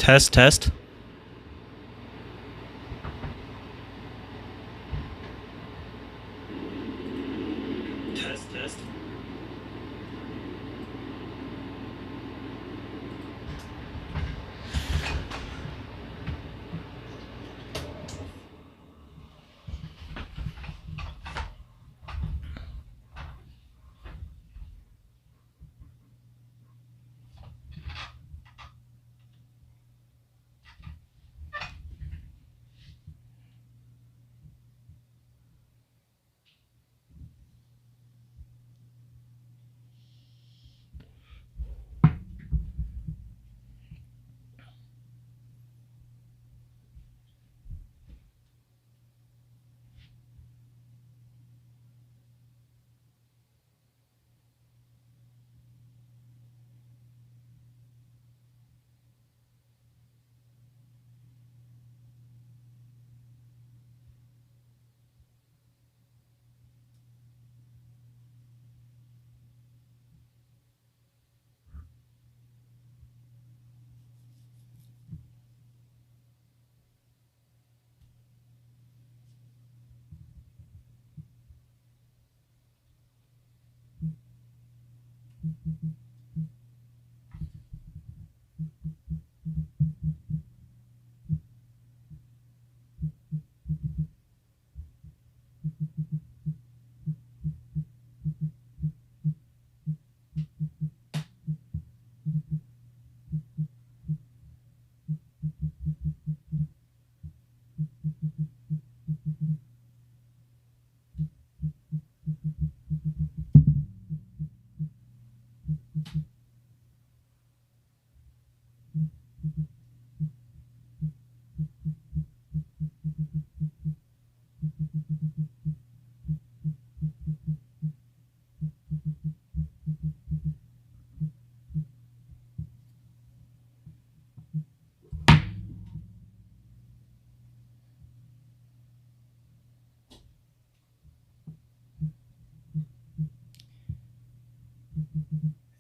Test, test. Test, test.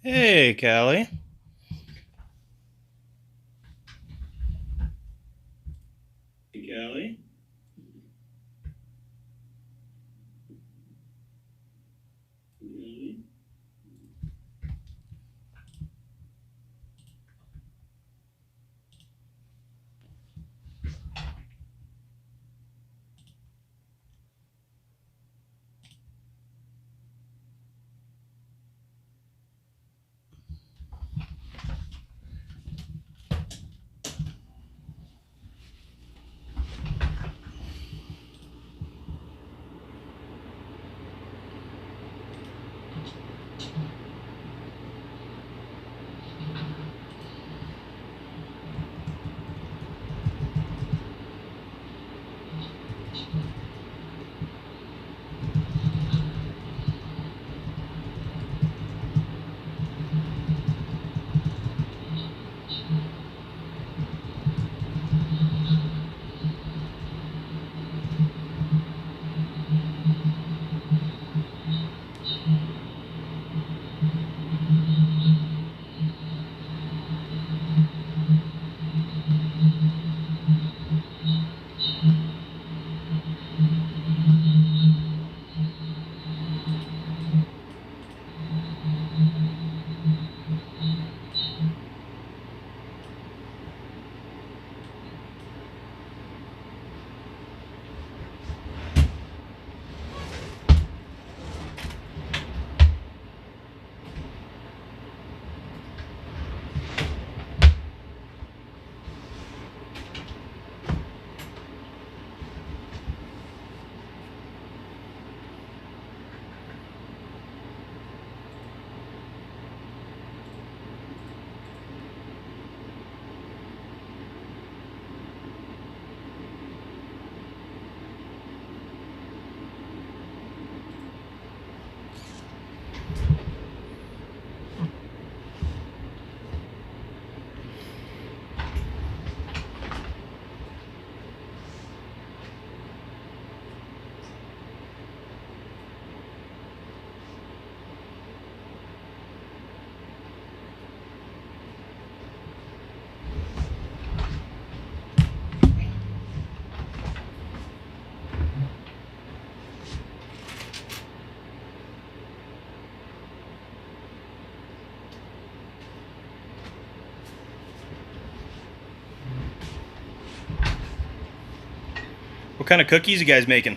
Hey, Callie. Hey, Callie. What kind of cookies you guys making?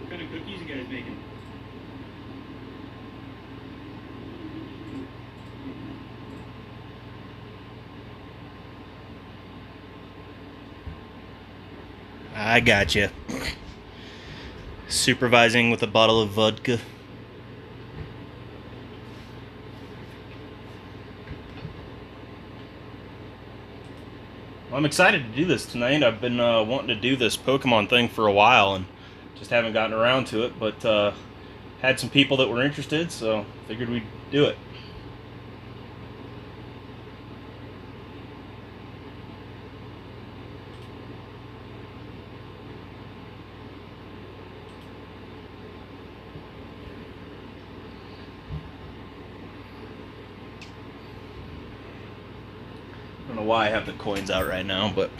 What kind of cookies you guys making? I got you. Supervising with a bottle of vodka. Well, I'm excited to do this tonight. I've been wanting to do this Pokemon thing for a while and just haven't gotten around to it, but had some people that were interested, so figured we'd do it. I don't know why I have the coins out right now, but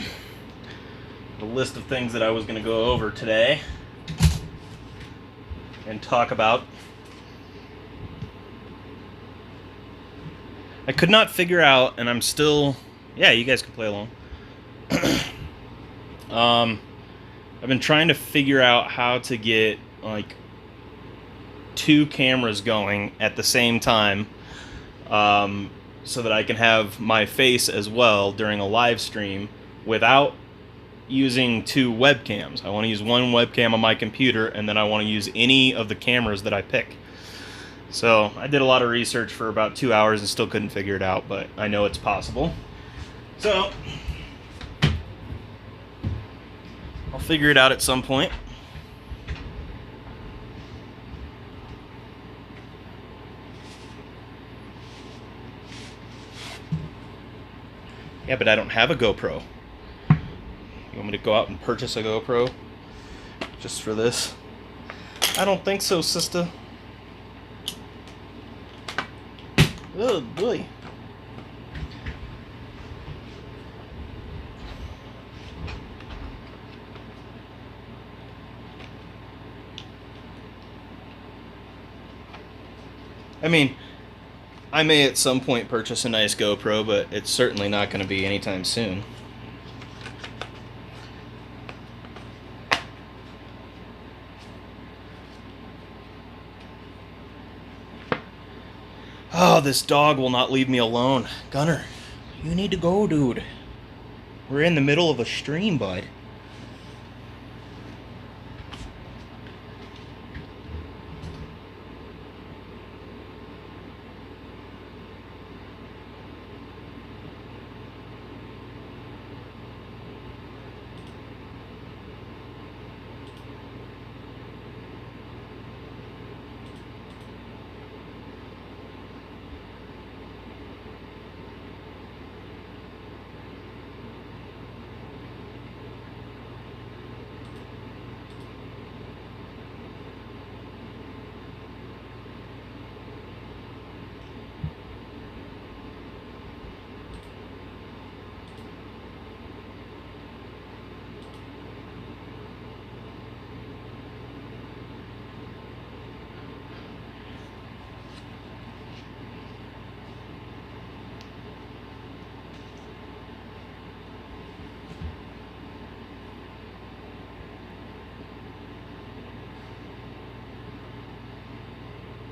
the list of things that I was going to go over today and talk about. I could not figure out, and I'm still... Yeah, you guys can play along. I've been trying to figure out how to get, like, 2 cameras going at the same time, so that I can have my face as well during a live stream without using 2 webcams. I want to use one webcam on my computer, and then I want to use any of the cameras that I pick. So I did a lot of research for about 2 hours and still couldn't figure it out, but I know it's possible. So I'll figure it out at some point. Yeah, but I don't have a GoPro. You want me to go out and purchase a GoPro just for this? I don't think so, sister. Oh, boy. I mean, I may at some point purchase a nice GoPro, but it's certainly not going to be anytime soon. Oh, this dog will not leave me alone. Gunner, you need to go, dude. We're in the middle of a stream, bud.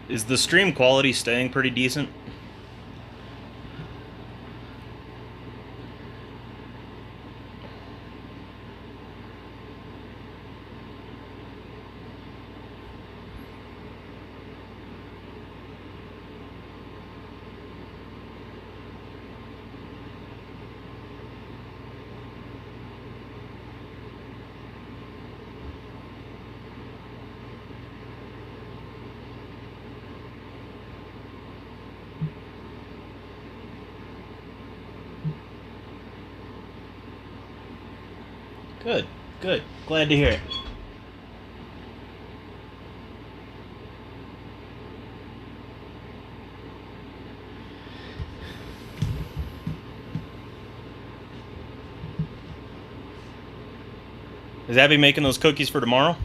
Is the stream quality staying pretty decent? Good, good. Glad to hear it. Is Abby making those cookies for tomorrow?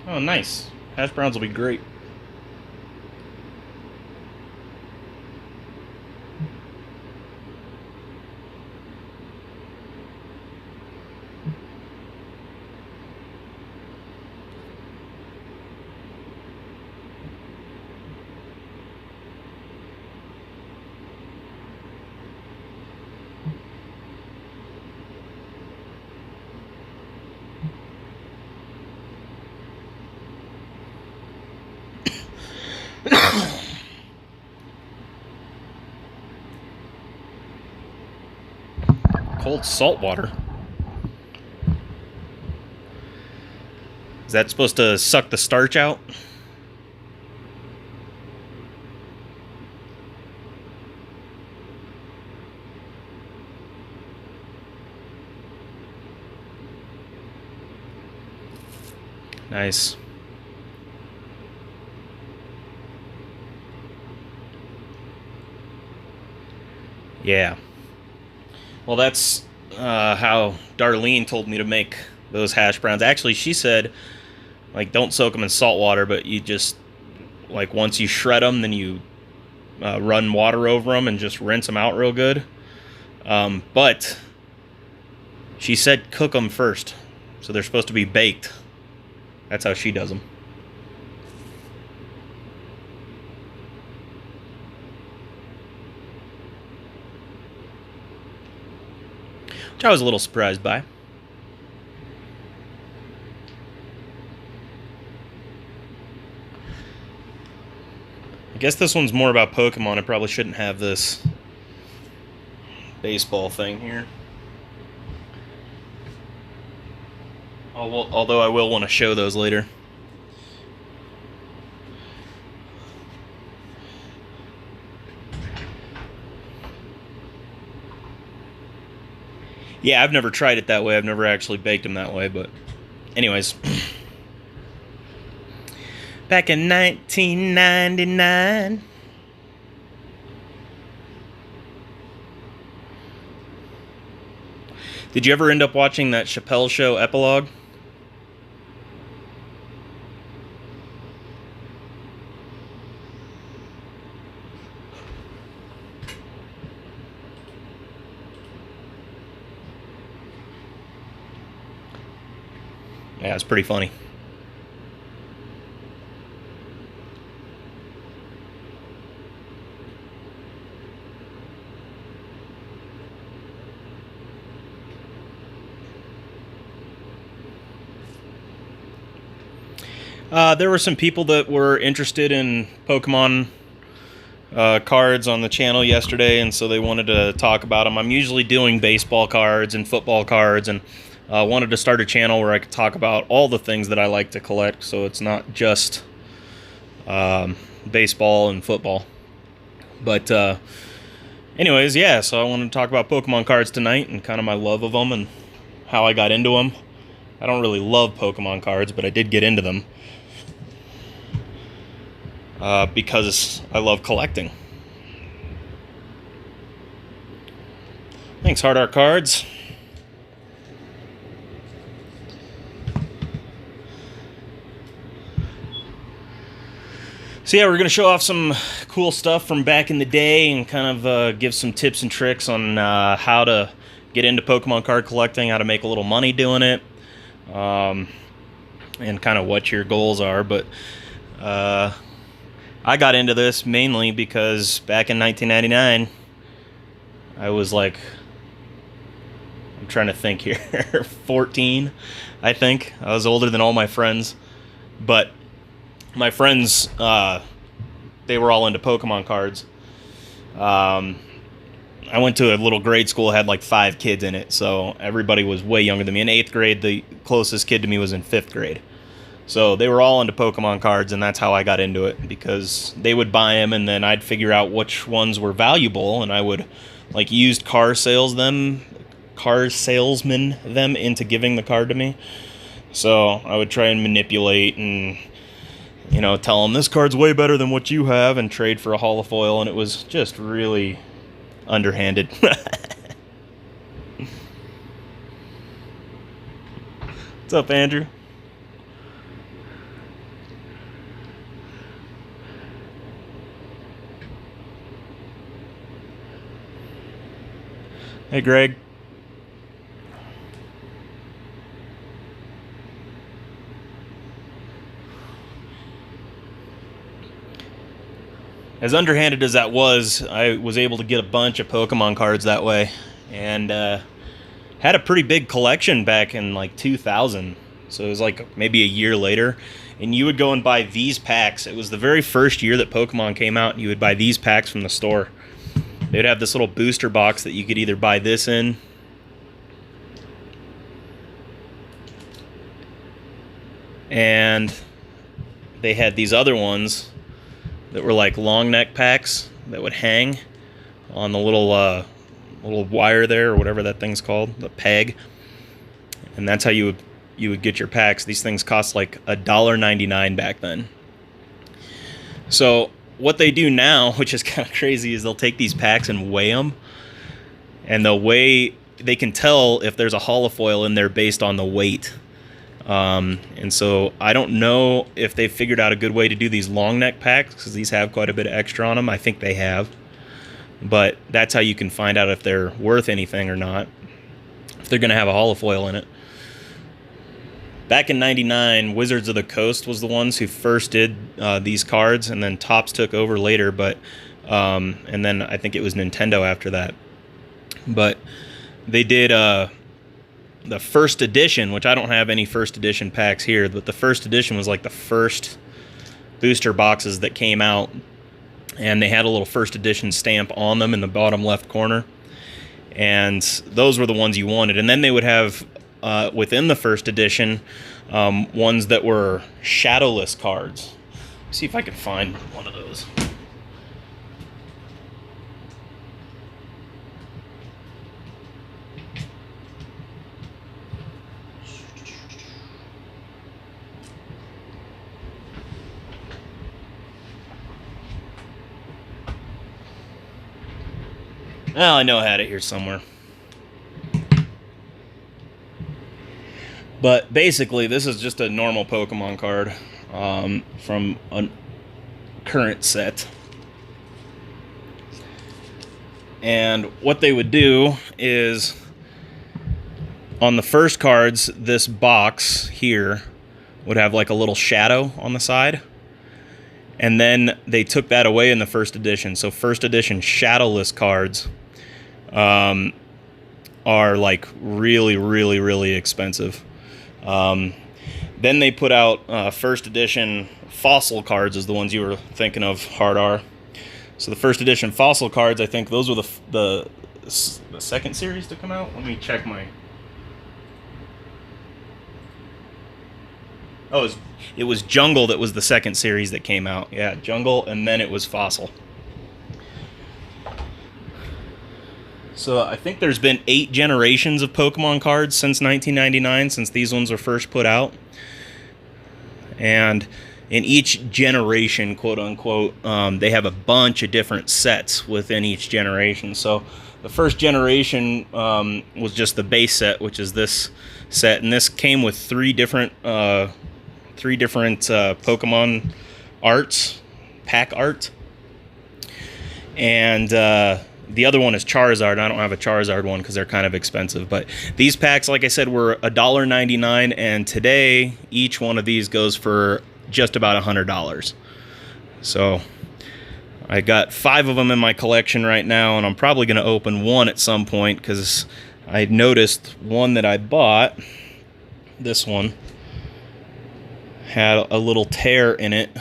Oh, nice. Hash browns will be great. Cold salt water. Is that supposed to suck the starch out? Nice. Yeah. Well, that's how Darlene told me to make those hash browns. Actually, she said, like, don't soak them in salt water, but you just, like, once you shred them, then you run water over them and just rinse them out real good. But she said cook them first, so they're supposed to be baked. That's how she does them. Which I was a little surprised by. I guess this one's more about Pokemon. I probably shouldn't have this baseball thing here. Although I will want to show those later. Yeah, I've never tried it that way. I've never actually baked them that way, but anyways. Back in 1999. Did you ever end up watching that Chappelle Show epilogue? Yeah, it's pretty funny. There were some people that were interested in Pokemon cards on the channel yesterday, and so they wanted to talk about them. I'm usually doing baseball cards and football cards, and wanted to start a channel where I could talk about all the things that I like to collect, so it's not just baseball and football. But anyways, yeah, so I wanted to talk about Pokemon cards tonight and kind of my love of them and how I got into them. I don't really love Pokemon cards, but I did get into them because I love collecting. Thanks, Hard Art Cards. So yeah, we're going to show off some cool stuff from back in the day and kind of give some tips and tricks on how to get into Pokemon card collecting, how to make a little money doing it, and kind of what your goals are. But I got into this mainly because back in 1999, I was like, I'm trying to think here, 14, I think. I was older than all my friends, but my friends, they were all into Pokemon cards. I went to a little grade school, had like 5 kids in it, so everybody was way younger than me. In 8th grade, the closest kid to me was in 5th grade. So they were all into Pokemon cards, and that's how I got into it, because they would buy them, and then I'd figure out which ones were valuable, and I would like used car salesman them into giving the card to me. So I would try and manipulate and, you know, tell them this card's way better than what you have, and trade for a holofoil, and it was just really underhanded. What's up, Andrew? Hey, Greg. As underhanded as that was, I was able to get a bunch of Pokemon cards that way, and had a pretty big collection back in like 2000. So it was like maybe a year later, and you would go and buy these packs. It was the very first year that Pokemon came out, and you would buy these packs from the store. They'd have this little booster box that you could either buy this in, and they had these other ones that were like long neck packs that would hang on the little wire there, or whatever that thing's called, the peg. And that's how you would get your packs. These things cost like $1.99 back then. So what they do now, which is kind of crazy, is they'll take these packs and weigh them, and they can tell if there's a holofoil in there based on the weight. And so I don't know if they've figured out a good way to do these long neck packs, because these have quite a bit of extra on them. I think they have, but that's how you can find out if they're worth anything or not, if they're going to have a holofoil in it. Back in '99, Wizards of the Coast was the ones who first did these cards, and then Topps took over later. But and then I think it was Nintendo after that. But they did the first edition, which I don't have any first edition packs here, but the first edition was like the first booster boxes that came out, and they had a little first edition stamp on them in the bottom left corner, and those were the ones you wanted. And then they would have within the first edition ones that were shadowless cards. Let's see if I can find one of those. Well, I know I had it here somewhere. But basically, this is just a normal Pokemon card from a current set. And what they would do is, on the first cards, this box here would have like a little shadow on the side. And then they took that away in the first edition. So first edition shadowless cards are like really, really, really expensive. Then they put out first edition fossil cards, is the ones you were thinking of, Hard R. So the first edition fossil cards, I think those were the second series to come out. Let me check my... Oh, it was Jungle that was the second series that came out. Yeah, Jungle, and then it was Fossil. So I think there's been 8 generations of Pokemon cards since 1999, since these ones were first put out. And in each generation, quote unquote, they have a bunch of different sets within each generation. So the first generation was just the base set, which is this set, and this came with 3 different Pokemon arts, pack art, and the other one is Charizard. I don't have a Charizard one because they're kind of expensive, but these packs, like I said, were $1.99, and today each one of these goes for just about $100. So I got 5 of them in my collection right now, and I'm probably going to open one at some point because I noticed one that I bought, this one, had a little tear in it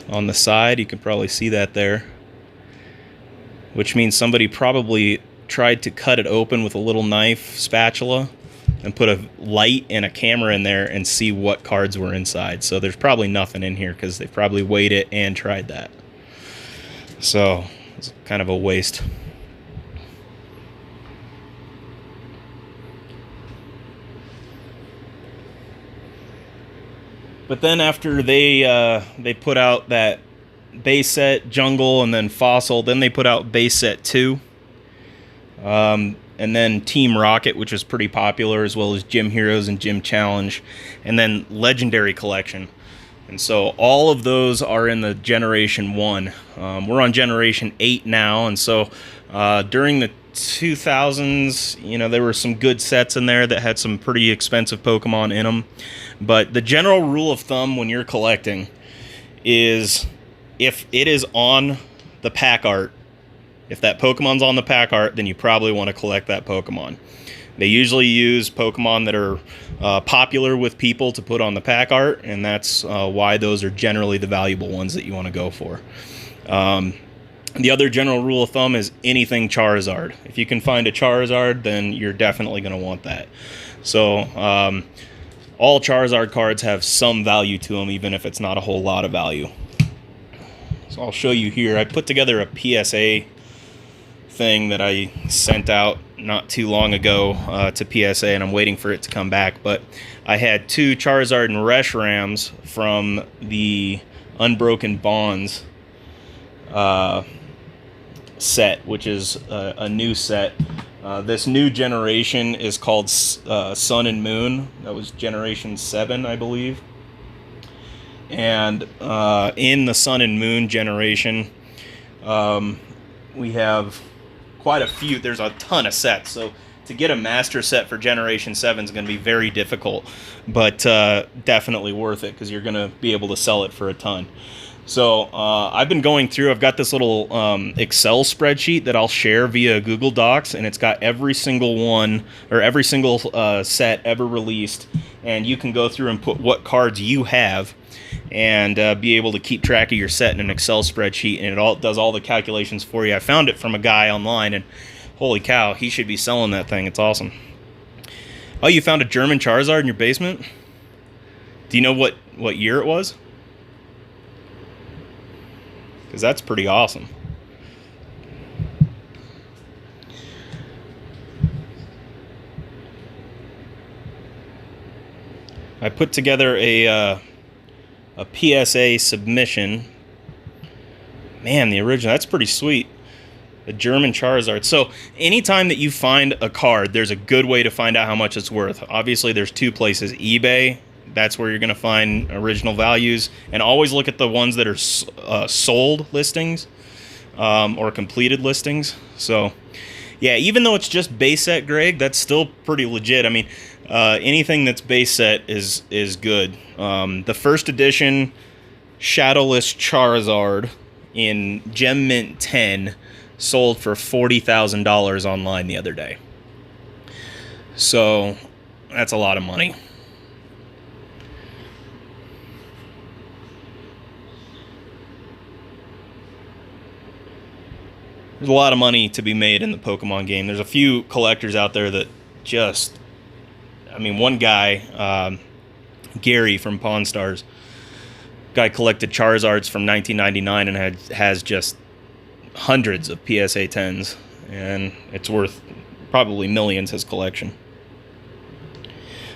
on the side. You can probably see that there, which means somebody probably tried to cut it open with a little knife spatula and put a light and a camera in there and see what cards were inside. So there's probably nothing in here because they probably weighed it and tried that. So it's kind of a waste. But then after they put out that base set, Jungle, and then Fossil, then they put out base set 2. And then Team Rocket, which was pretty popular, as well as Gym Heroes and Gym Challenge, and then Legendary Collection. And so all of those are in the Generation 1. We're on Generation 8 now, and so during the 2000s, you know, there were some good sets in there that had some pretty expensive Pokemon in them. But the general rule of thumb when you're collecting is if it is on the pack art, if that Pokemon's on the pack art, then you probably want to collect that Pokemon. They usually use Pokemon that are popular with people to put on the pack art, and that's why those are generally the valuable ones that you want to go for. The other general rule of thumb is anything Charizard. If you can find a Charizard, then you're definitely going to want that. So all Charizard cards have some value to them, even if it's not a whole lot of value. So I'll show you here. I put together a PSA thing that I sent out not too long ago to PSA, and I'm waiting for it to come back. But I had 2 Charizard and Reshrams from the Unbroken Bonds set, which is a new set. This new generation is called Sun and Moon. That was Generation 7, I believe. And in the Sun and Moon generation, we have quite a few. There's a ton of sets. So to get a master set for Generation 7 is going to be very difficult, but definitely worth it because you're going to be able to sell it for a ton. So I've been going through, I've got this little Excel spreadsheet that I'll share via Google Docs, and it's got every single one, or every single set ever released, and you can go through and put what cards you have and be able to keep track of your set in an Excel spreadsheet, and it does all the calculations for you. I found it from a guy online, and holy cow, he should be selling that thing. It's awesome. Oh, you found a German Charizard in your basement? Do you know what year it was? Because that's pretty awesome. I put together a PSA submission. Man, the original, that's pretty sweet. The German Charizard. So anytime that you find a card, there's a good way to find out how much it's worth. Obviously, there's two places. eBay, that's where you're going to find original values. And always look at the ones that are sold listings or completed listings. So, yeah, even though it's just base set, Greg, that's still pretty legit. I mean, anything that's base set is good. The first edition Shadowless Charizard in Gem Mint 10 sold for $40,000 online the other day. So that's a lot of money. There's a lot of money to be made in the Pokemon game. There's a few collectors out there that just, I mean, one guy, Gary from Pawn Stars, guy collected Charizards from 1999 and has just hundreds of PSA 10s, and it's worth probably millions, his collection.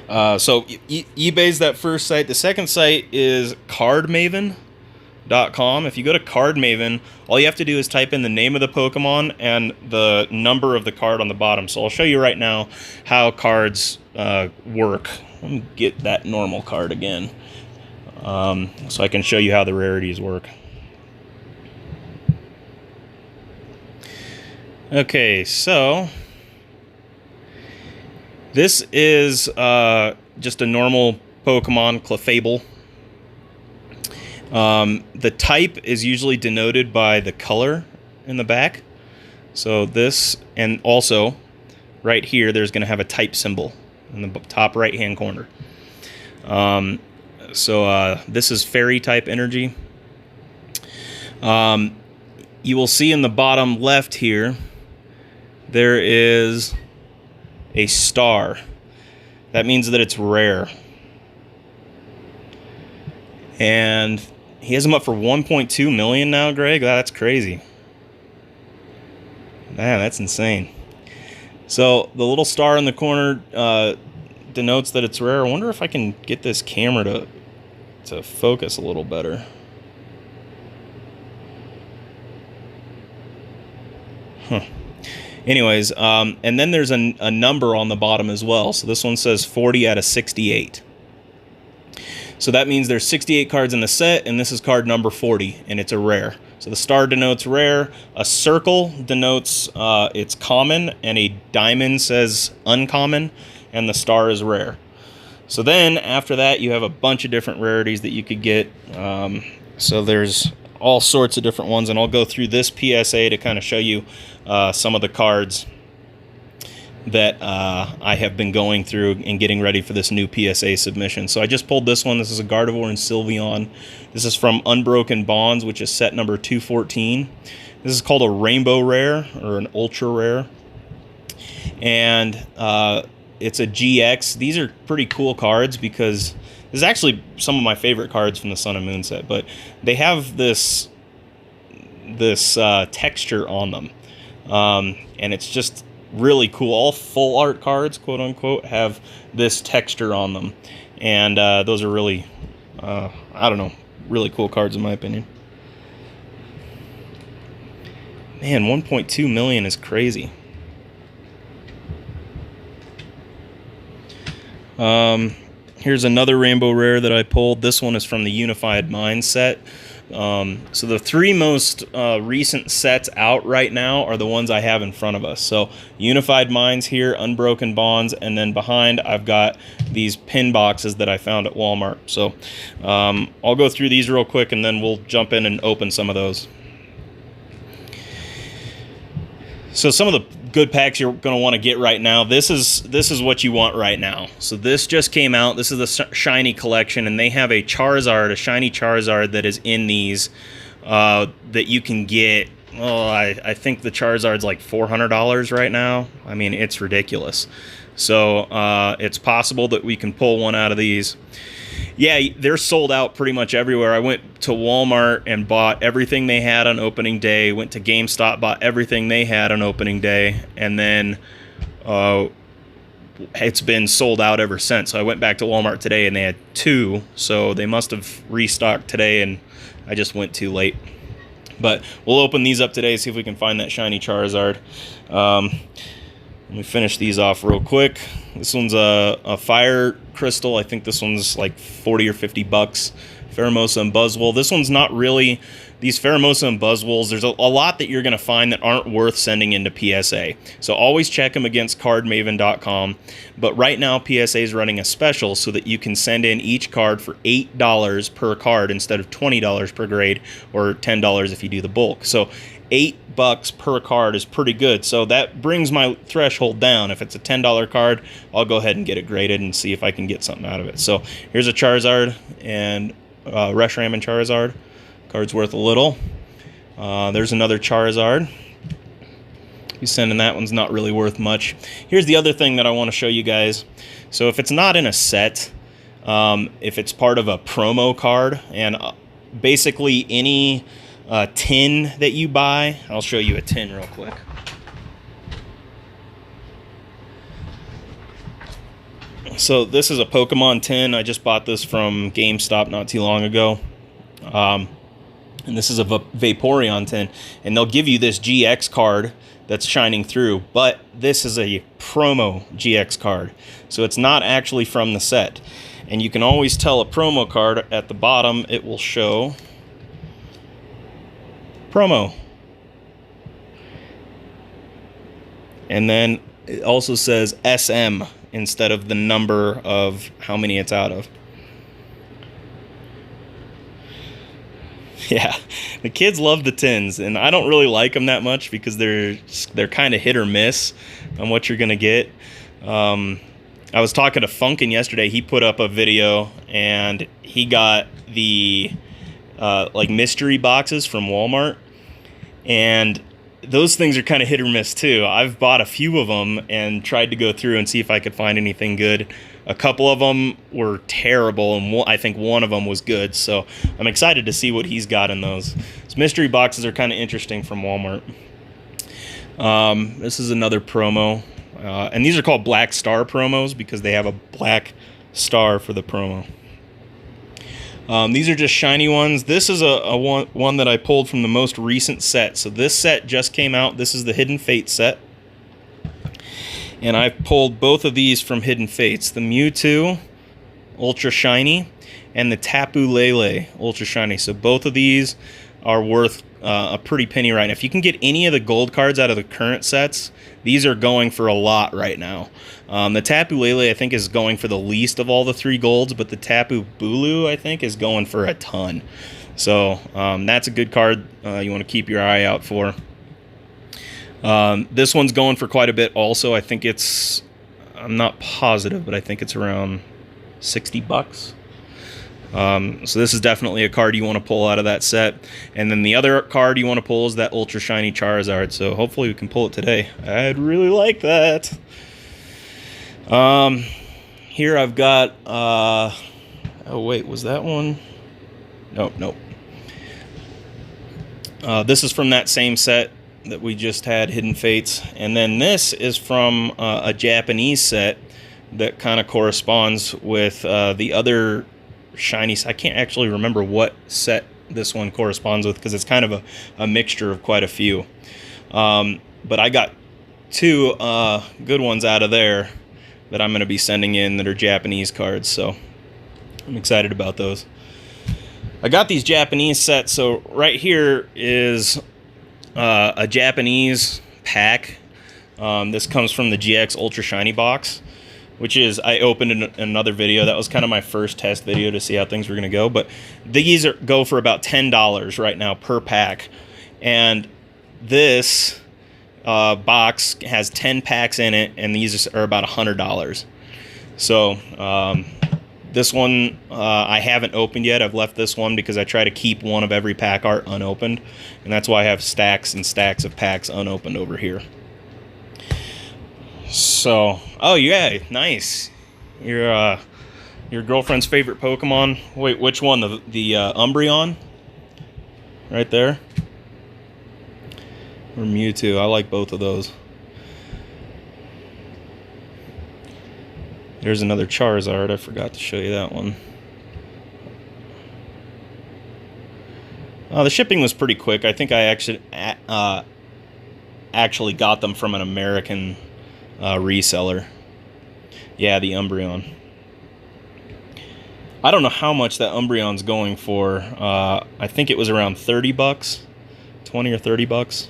So eBay's that first site. The second site is cardmaven.com. If you go to Cardmaven, all you have to do is type in the name of the Pokemon and the number of the card on the bottom. So I'll show you right now how cards work. Let me get that normal card again, so I can show you how the rarities work. Okay, so this is just a normal Pokemon, Clefable. The type is usually denoted by the color in the back. So this, and also right here, there's going to have a type symbol in the top right-hand corner. This is Fairy type energy. You will see in the bottom left here, there is a star. That means that it's rare. And he has them up for 1.2 million now, Greg. That's crazy. Man, that's insane. So the little star in the corner denotes that it's rare. I wonder if I can get this camera to focus a little better. Huh. Anyways, and then there's a number on the bottom as well. So this one says 40 out of 68. So that means there's 68 cards in the set, and this is card number 40, and it's a rare. So the star denotes rare, a circle denotes it's common, and a diamond says uncommon, and the star is rare. So then, after that, you have a bunch of different rarities that you could get. So there's all sorts of different ones, and I'll go through this PSA to kind of show you some of the cards that I have been going through and getting ready for this new PSA submission. So I just pulled this one. This is a Gardevoir and Sylveon. This is from Unbroken Bonds, which is set number 214. This is called a Rainbow Rare, or an Ultra Rare. And it's a GX. These are pretty cool cards because this is actually some of my favorite cards from the Sun and Moon set, but they have this texture on them. And it's just really cool. All full art cards, quote unquote, have this texture on them. And those are really, I don't know, really cool cards in my opinion. Man, 1.2 million is crazy. Here's another Rainbow Rare that I pulled. This one is from the Unified Minds set. So the three most recent sets out right now are the ones I have in front of us. So Unified Minds here, Unbroken Bonds, and then behind I've got these pin boxes that I found at Walmart. So I'll go through these real quick and then we'll jump in and open some of those. So some of the good packs you're going to want to get right now. This is what you want right now. So this just came out. This is the shiny collection, and they have a Charizard, a shiny Charizard that is in these that you can get. Oh, I think the Charizard's like $400 right now. I mean, it's ridiculous. So it's possible that we can pull one out of these. Yeah, they're sold out pretty much everywhere. I went to Walmart and bought everything they had on opening day. Went to GameStop, bought everything they had on opening day. And then it's been sold out ever since. So I went back to Walmart today and they had two. So they must have restocked today and I just went too late. But we'll open these up today, see if we can find that shiny Charizard. Let me finish these off real quick. This one's a fire crystal. I think this one's like 40 or 50 bucks. Pheromosa and Buzzwole. This one's not really... These Pheromosa and Buzzwoles, there's a lot that you're going to find that aren't worth sending into PSA. So always check them against cardmaven.com. But right now, PSA is running a special so that you can send in each card for $8 per card instead of $20 per grade, or $10 if you do the bulk. So $8 per card is pretty good. So that brings my threshold down. If it's a $10 card, I'll go ahead and get it graded and see if I can get something out of it. So here's a Charizard and Reshiram and Charizard. Card's worth a little. There's another Charizard. He's sending that one's not really worth much. Here's the other thing that I want to show you guys. So if it's not in a set, if it's part of a promo card, and basically any tin that you buy, I'll show you a tin real quick. So this is a Pokemon tin. I just bought this from GameStop not too long ago. And this is a Vaporeon tin, and they'll give you this GX card that's shining through, but this is a promo GX card, so it's not actually from the set. And you can always tell a promo card at the bottom. It will show promo, and then it also says SM instead of the number of how many it's out of. Yeah, the kids love the tins, and I don't really like them that much because they're kind of hit or miss on what you're gonna get. I was talking to Funkin yesterday. He put up a video, and he got the like mystery boxes from Walmart, and those things are kind of hit or miss too. I've bought a few of them and tried to go through and see if I could find anything good. A couple of them were terrible, and I think one of them was good. So I'm excited to see what he's got in those. These mystery boxes are kind of interesting from Walmart. This is another promo. And these are called Black Star promos because they have a black star for the promo. These are just shiny ones. This is a one that I pulled from the most recent set. So this set just came out. This is the Hidden Fate set. And I pulled both of these from Hidden Fates. The Mewtwo, Ultra Shiny, and the Tapu Lele, Ultra Shiny. So both of these are worth a pretty penny right now. If you can get any of the gold cards out of the current sets, these are going for a lot right now. The Tapu Lele, I think, is going for the least of all the 3 golds, but the Tapu Bulu, I think, is going for a ton. So that's a good card you want to keep your eye out for. This one's going for quite a bit also. I think it's, I'm not positive, but I think it's around 60 bucks. So this is definitely a card you want to pull out of that set. And then the other card you want to pull is that Ultra Shiny Charizard. So hopefully we can pull it today. I'd really like that. Here I've got, oh wait, was that one? Nope. This is from that same set that we just had, Hidden Fates. And then this is from a Japanese set that kind of corresponds with the other shiny. I can't actually remember what set this one corresponds with because it's kind of a mixture of quite a few. But I got 2 good ones out of there that I'm going to be sending in that are Japanese cards. So I'm excited about those. I got these Japanese sets. So right here is a Japanese pack. This comes from the GX Ultra Shiny box, which is, I opened in another video. That was kind of my first test video to see how things were going to go. But these go for about $10 right now per pack. And this box has 10 packs in it, and these are about $100. So this one I haven't opened yet. I've left this one because I try to keep one of every pack art unopened, and that's why I have stacks and stacks of packs unopened over here. So, oh yeah, nice. Your girlfriend's favorite Pokemon. Wait, which one? The Umbreon? Right there? Or Mewtwo. I like both of those. There's another Charizard. I forgot to show you that one. The shipping was pretty quick. I think I actually got them from an American reseller. Yeah, the Umbreon. I don't know how much that Umbreon's going for. I think it was around $30, 20 or $30.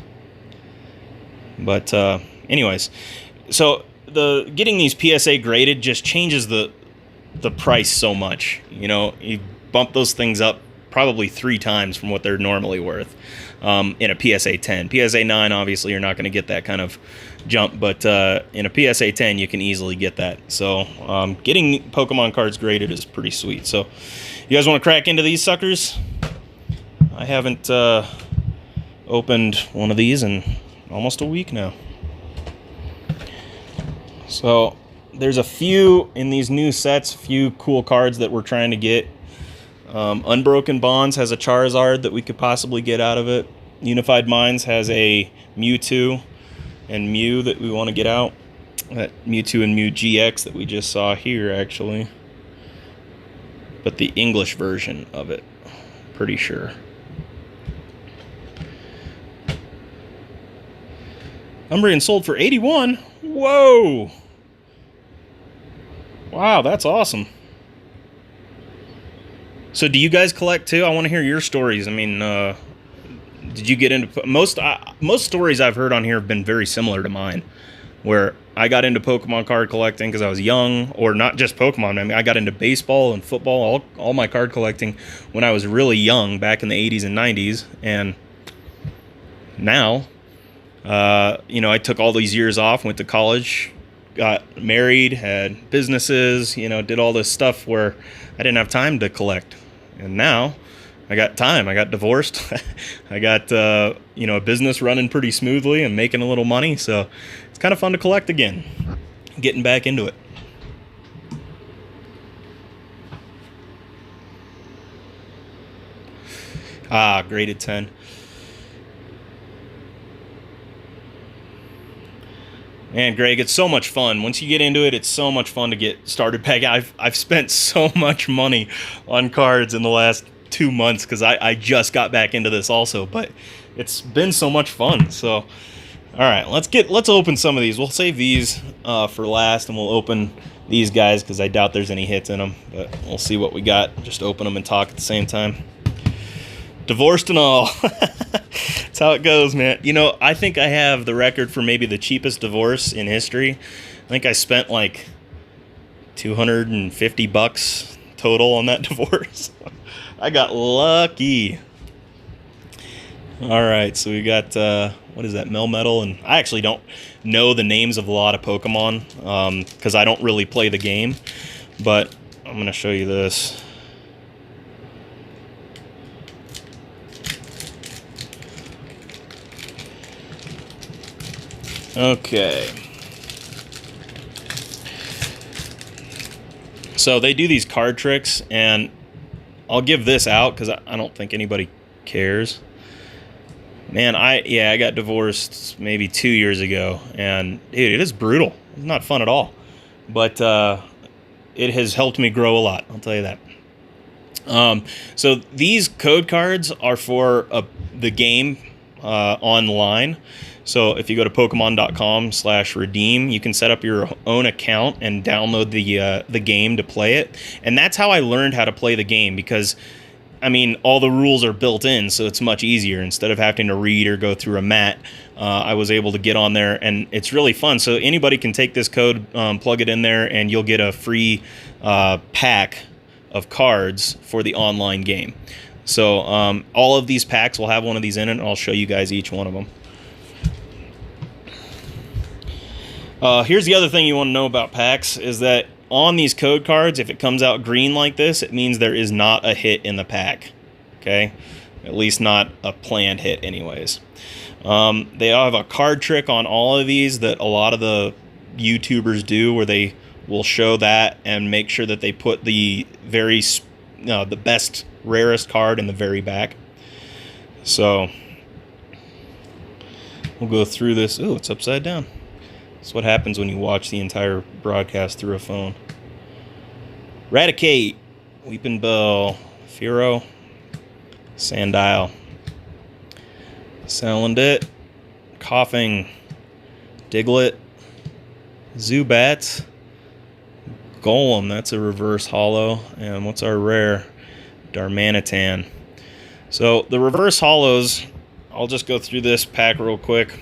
But anyways, so getting these PSA graded just changes the price so much. You know, you bump those things up probably 3 times from what they're normally worth in a PSA 10. PSA 9, obviously, you're not going to get that kind of jump, but in a PSA 10, you can easily get that. So getting Pokemon cards graded is pretty sweet. So you guys want to crack into these suckers? I haven't opened one of these in almost a week now. So there's a few in these new sets, a few cool cards that we're trying to get. Unbroken Bonds has a Charizard that we could possibly get out of it. Unified Minds has a Mewtwo and Mew that we want to get out. That Mewtwo and Mew GX that we just saw here, actually. But the English version of it, pretty sure. Umbreon sold for 81. Whoa! Wow, that's awesome. So do you guys collect too? I want to hear your stories. I mean, did you get into... Most stories I've heard on here have been very similar to mine, where I got into Pokemon card collecting because I was young, or not just Pokemon. I mean, I got into baseball and football, all my card collecting when I was really young, back in the 80s and 90s. And now, you know, I took all these years off, went to college, got married, had businesses, you know, did all this stuff where I didn't have time to collect. And now I got time. I got divorced. I got, you know, a business running pretty smoothly and making a little money. So it's kind of fun to collect again, getting back into it. Graded 10. Man, Greg, it's so much fun. Once you get into it, it's so much fun to get started back. I've spent so much money on cards in the last 2 months because I just got back into this also, but it's been so much fun. So, all right, let's open some of these. We'll save these for last, and we'll open these guys because I doubt there's any hits in them, but we'll see what we got. Just open them and talk at the same time. Divorced and all. That's how it goes, man. You know, I think I have the record for maybe the cheapest divorce in history. I think I spent like $250 total on that divorce. I got lucky. All right, so we got, what is that, Melmetal? And I actually don't know the names of a lot of Pokemon because I don't really play the game. But I'm going to show you this. Okay. So they do these card tricks, and I'll give this out because I don't think anybody cares. Man, I got divorced maybe 2 years ago, and dude, it is brutal. It's not fun at all. But it has helped me grow a lot, I'll tell you that. So these code cards are for the game online. So if you go to Pokemon.com/redeem, you can set up your own account and download the game to play it. And that's how I learned how to play the game because, I mean, all the rules are built in, so it's much easier. Instead of having to read or go through a mat, I was able to get on there, and it's really fun. So anybody can take this code, plug it in there, and you'll get a free pack of cards for the online game. So all of these packs will have one of these in it, and I'll show you guys each one of them. Here's the other thing you want to know about packs is that on these code cards, if it comes out green like this, it means there is not a hit in the pack. Okay? At least not a planned hit anyways. They have a card trick on all of these that a lot of the YouTubers do where they will show that and make sure that they put the the best, rarest card in the very back. So we'll go through this. Ooh, it's upside down. That's what happens when you watch the entire broadcast through a phone. Raticate, Weeping Bell, Furo, Sandile. Salandit, Coughing, Diglett, Zubat, Golem, that's a reverse holo, and what's our rare? Darmanitan. So the reverse holos, I'll just go through this pack real quick.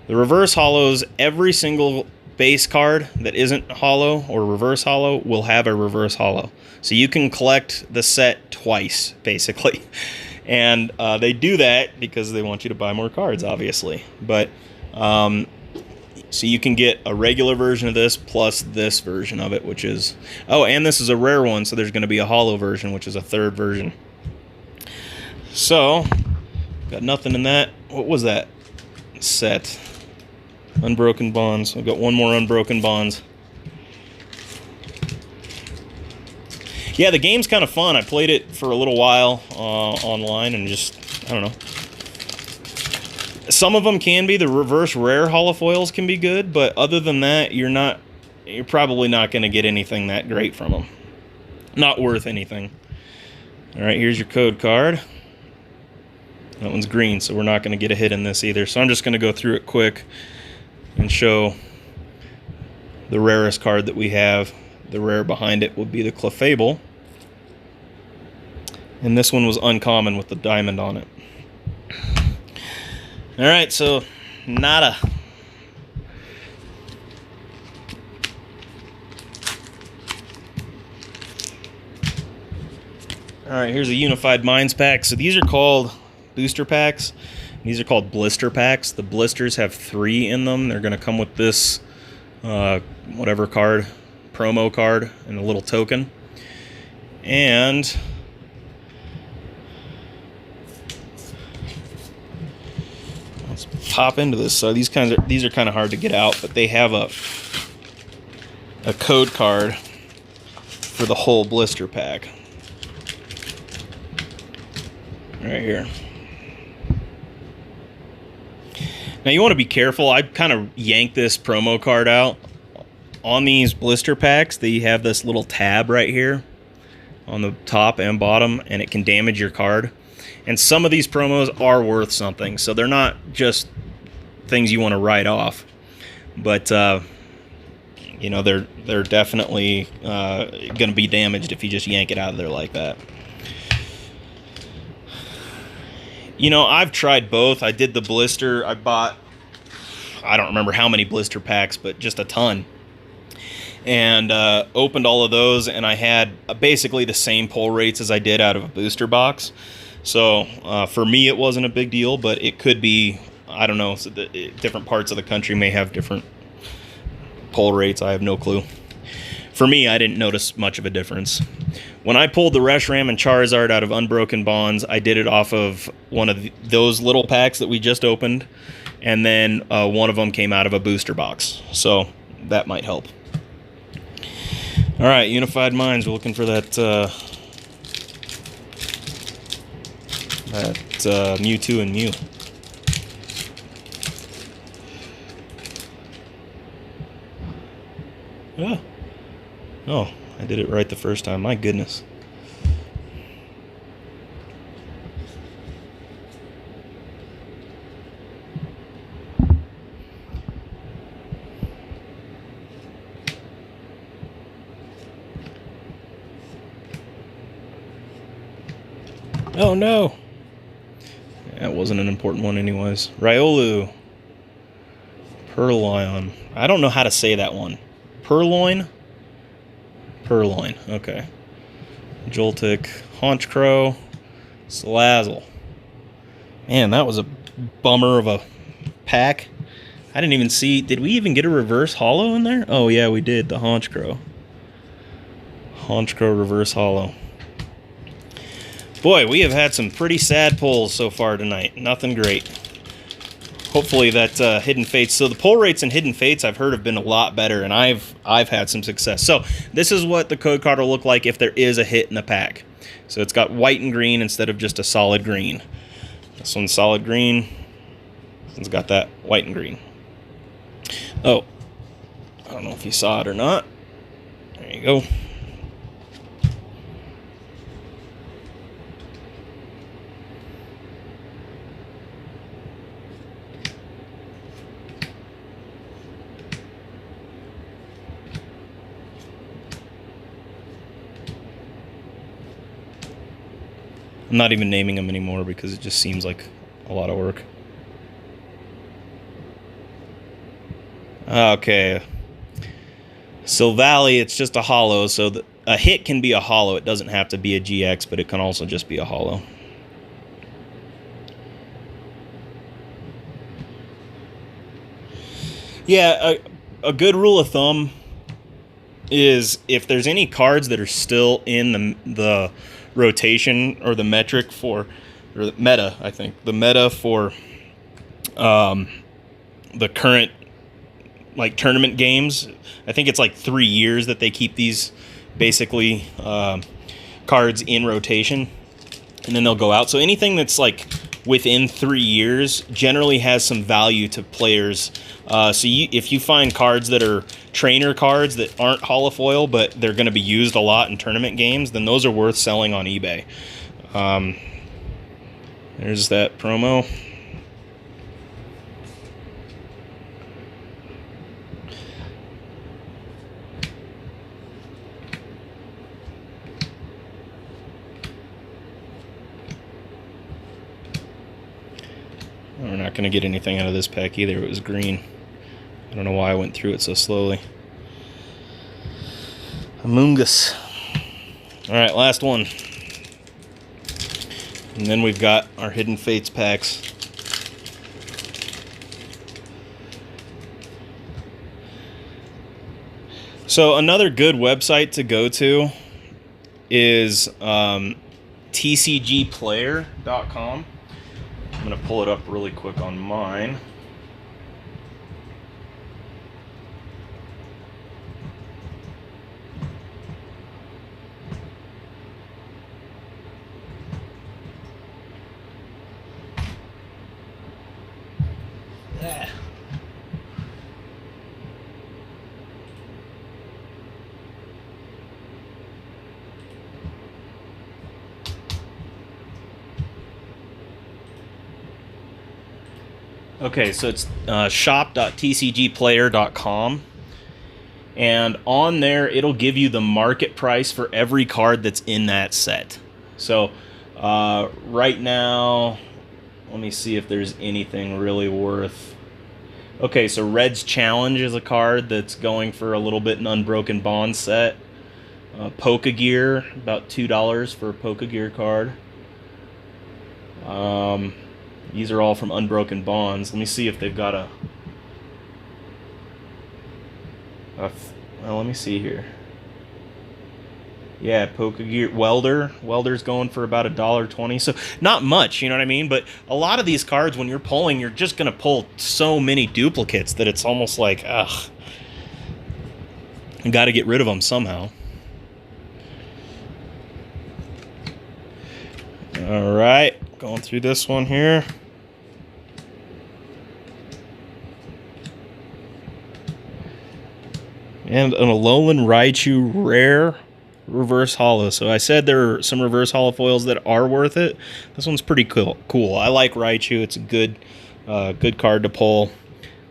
The reverse holos, every single base card that isn't holo or reverse holo will have a reverse holo. So you can collect the set twice, basically. And they do that because they want you to buy more cards, obviously. But so you can get a regular version of this plus this version of it, which is... Oh, and this is a rare one, so there's going to be a holo version, which is a third version. So, got nothing in that. What was that set? Unbroken Bonds. I've got one more Unbroken Bonds. Yeah, the game's kind of fun. I played it for a little while online and just, I don't know. Some of them can be. The reverse rare holofoils can be good, but other than that, you're probably not going to get anything that great from them. Not worth anything. All right, here's your code card. That one's green, so we're not going to get a hit in this either. So I'm just going to go through it quick and show the rarest card that we have. The rare behind it would be the Clefable. And this one was uncommon with the diamond on it. All right, so nada. All right, here's a Unified Minds pack. So these are called booster packs. These are called blister packs. The blisters have 3 in them. They're going to come with this whatever card, promo card, and a little token. And let's pop into this. So these are kind of hard to get out, but they have a code card for the whole blister pack right here. Now you want to be careful. I kind of yanked this promo card out. On these blister packs, they have this little tab right here on the top and bottom, and it can damage your card. And some of these promos are worth something, so they're not just things you want to write off. But you know, they're definitely going to be damaged if you just yank it out of there like that. You know, I've tried both. I did the blister. I bought, I don't remember how many blister packs, but just a ton. And opened all of those, and I had basically the same pull rates as I did out of a booster box. So for me, it wasn't a big deal, but it could be, I don't know, so different parts of the country may have different pull rates. I have no clue. For me, I didn't notice much of a difference. When I pulled the Reshiram and Charizard out of Unbroken Bonds, I did it off of one of those little packs that we just opened, and then one of them came out of a booster box. So that might help. All right, Unified Minds, we're looking for that Mewtwo and Mew. Yeah. Oh, I did it right the first time. My goodness. Oh no! That wasn't an important one anyways. Riolu. Purloin. I don't know how to say that one. Purloin? Purloin, okay. Joltik, Honchkrow, Salazzle. Man, that was a bummer of a pack. I didn't even see... Did we even get a reverse holo in there? Oh yeah, we did. The Honchkrow. Honchkrow reverse holo. Boy, we have had some pretty sad pulls so far tonight. Nothing great. Hopefully that Hidden Fates... So the pull rates in Hidden Fates I've heard have been a lot better, and I've had some success. So this is what the code card will look like if there is a hit in the pack. So it's got white and green instead of just a solid green. This one's solid green. This one's got that white and green. Oh, I don't know if you saw it or not. There you go. I'm not even naming them anymore because it just seems like a lot of work. Okay. So Valley, it's just a holo. So a hit can be a holo. It doesn't have to be a GX, but it can also just be a holo. Yeah, a good rule of thumb is if there's any cards that are still in the rotation or the metric for, or the meta, I think the meta for the current like tournament games. I think it's like 3 years that they keep these basically cards in rotation, and then they'll go out. So anything that's like within 3 years generally has some value to players. If you find cards that are trainer cards that aren't holofoil, but they're going to be used a lot in tournament games, then those are worth selling on eBay. There's that promo. We're not going to get anything out of this pack either. It was green. I don't know why I went through it so slowly. Amoongus. Alright, last one. And then we've got our Hidden Fates packs. So another good website to go to is tcgplayer.com. I'm going to pull it up really quick on mine. Okay, so it's shop.tcgplayer.com, and on there it'll give you the market price for every card that's in that set. So right now, let me see if there's anything really worth. Okay, so Red's Challenge is a card that's going for a little bit in Unbroken Bond set. Polka Gear, about $2 for a Polka Gear card. These are all from Unbroken Bonds. Let me see if they've got well, let me see here. Yeah, Polka Gear Welder's going for about $1.20. So not much, you know what I mean? But a lot of these cards, when you're pulling, you're just gonna pull so many duplicates that it's almost like, ugh. You got to get rid of them somehow. All right, going through this one here. And an Alolan Raichu rare reverse holo. So I said there are some reverse holo foils that are worth it. This one's pretty cool. I like Raichu. It's a good card to pull.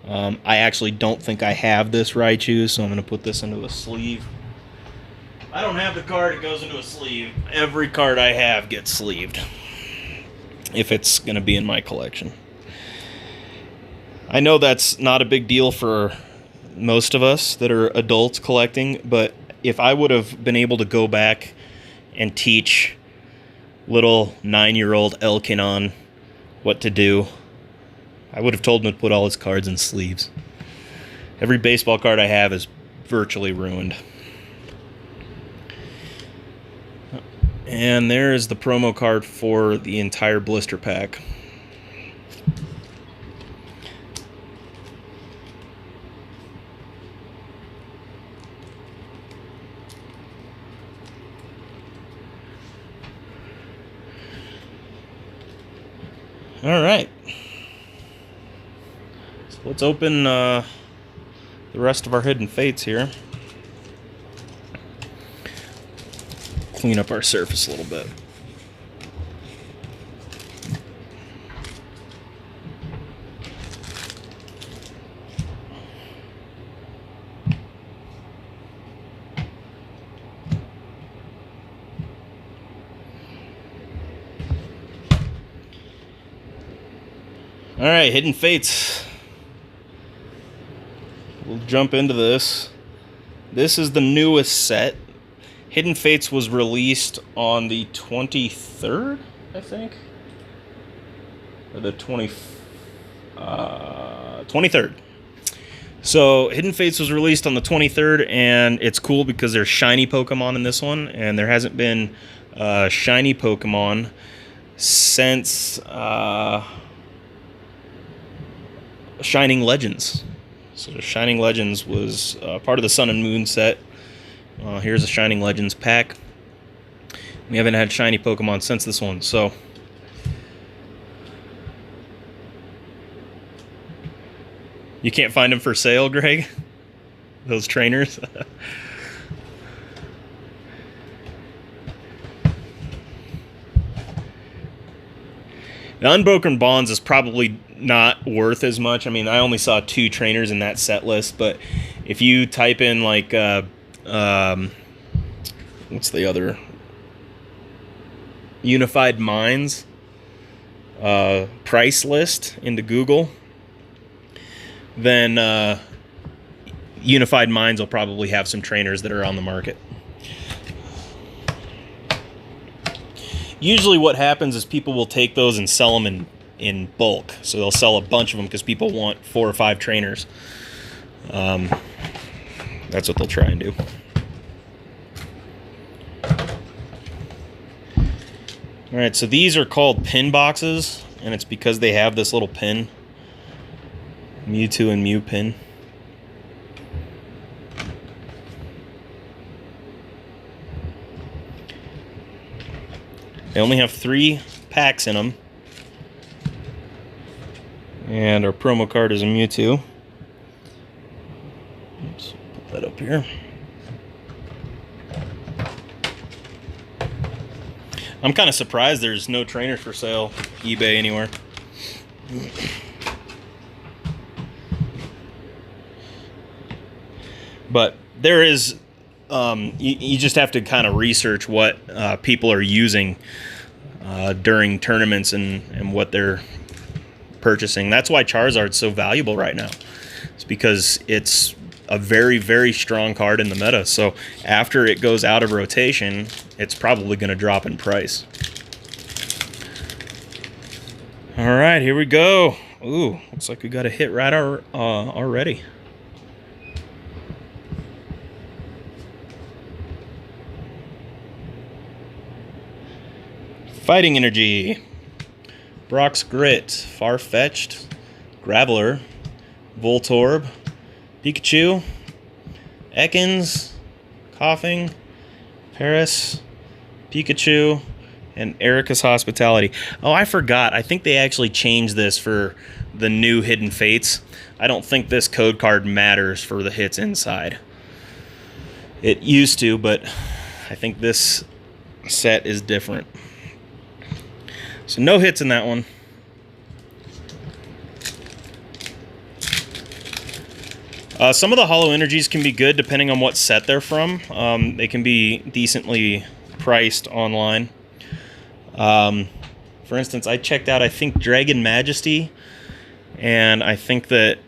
I actually don't think I have this Raichu, so I'm going to put this into a sleeve. I don't have the card, it goes into a sleeve. Every card I have gets sleeved, if it's going to be in my collection. I know that's not a big deal for most of us that are adults collecting, but if I would have been able to go back and teach little 9-year-old Elkinon what to do, I would have told him to put all his cards in sleeves. Every baseball card I have is virtually ruined. And there is the promo card for the entire blister pack. All right. So let's open the rest of our Hidden Fates here. Clean up our surface a little bit. All right, Hidden Fates. We'll jump into this. This is the newest set. Hidden Fates was released on the 23rd, I think, or the 23rd. So Hidden Fates was released on the 23rd, and it's cool because there's shiny Pokemon in this one, and there hasn't been shiny Pokemon since Shining Legends. So the Shining Legends was part of the Sun and Moon set. Here's a Shining Legends pack. We haven't had shiny Pokemon since this one, so you can't find them for sale, Greg? Those trainers? The Unbroken Bonds is probably not worth as much. I mean, I only saw 2 trainers in that set list, but if you type in like what's the other? Unified Minds price list into Google, then Unified Minds will probably have some trainers that are on the market. Usually what happens is people will take those and sell them in bulk. So they'll sell a bunch of them because people want 4 or 5 trainers. That's what they'll try and do. Alright, so these are called pin boxes, and it's because they have this little pin. Mewtwo and Mew pin. They only have 3 packs in them. And our promo card is a Mewtwo. Oops, put that up here. I'm kind of surprised there's no trainers for sale eBay anywhere. But there is, you just have to kind of research what people are using during tournaments and what they're purchasing. That's why Charizard's so valuable right now. It's because it's a very, very strong card in the meta. So after it goes out of rotation, it's probably going to drop in price. All right, here we go. Ooh, looks like we got a hit right already. Fighting Energy, Brock's Grit, Farfetch'd, Graveler, Voltorb, Pikachu, Ekans, Coughing, Paris, Pikachu, and Erica's Hospitality. Oh, I forgot. I think they actually changed this for the new Hidden Fates. I don't think this code card matters for the hits inside. It used to, but I think this set is different. So no hits in that one. Some of the Hollow Energies can be good depending on what set they're from. They can be decently priced online. For instance, I checked out, I think, Dragon Majesty, and I think that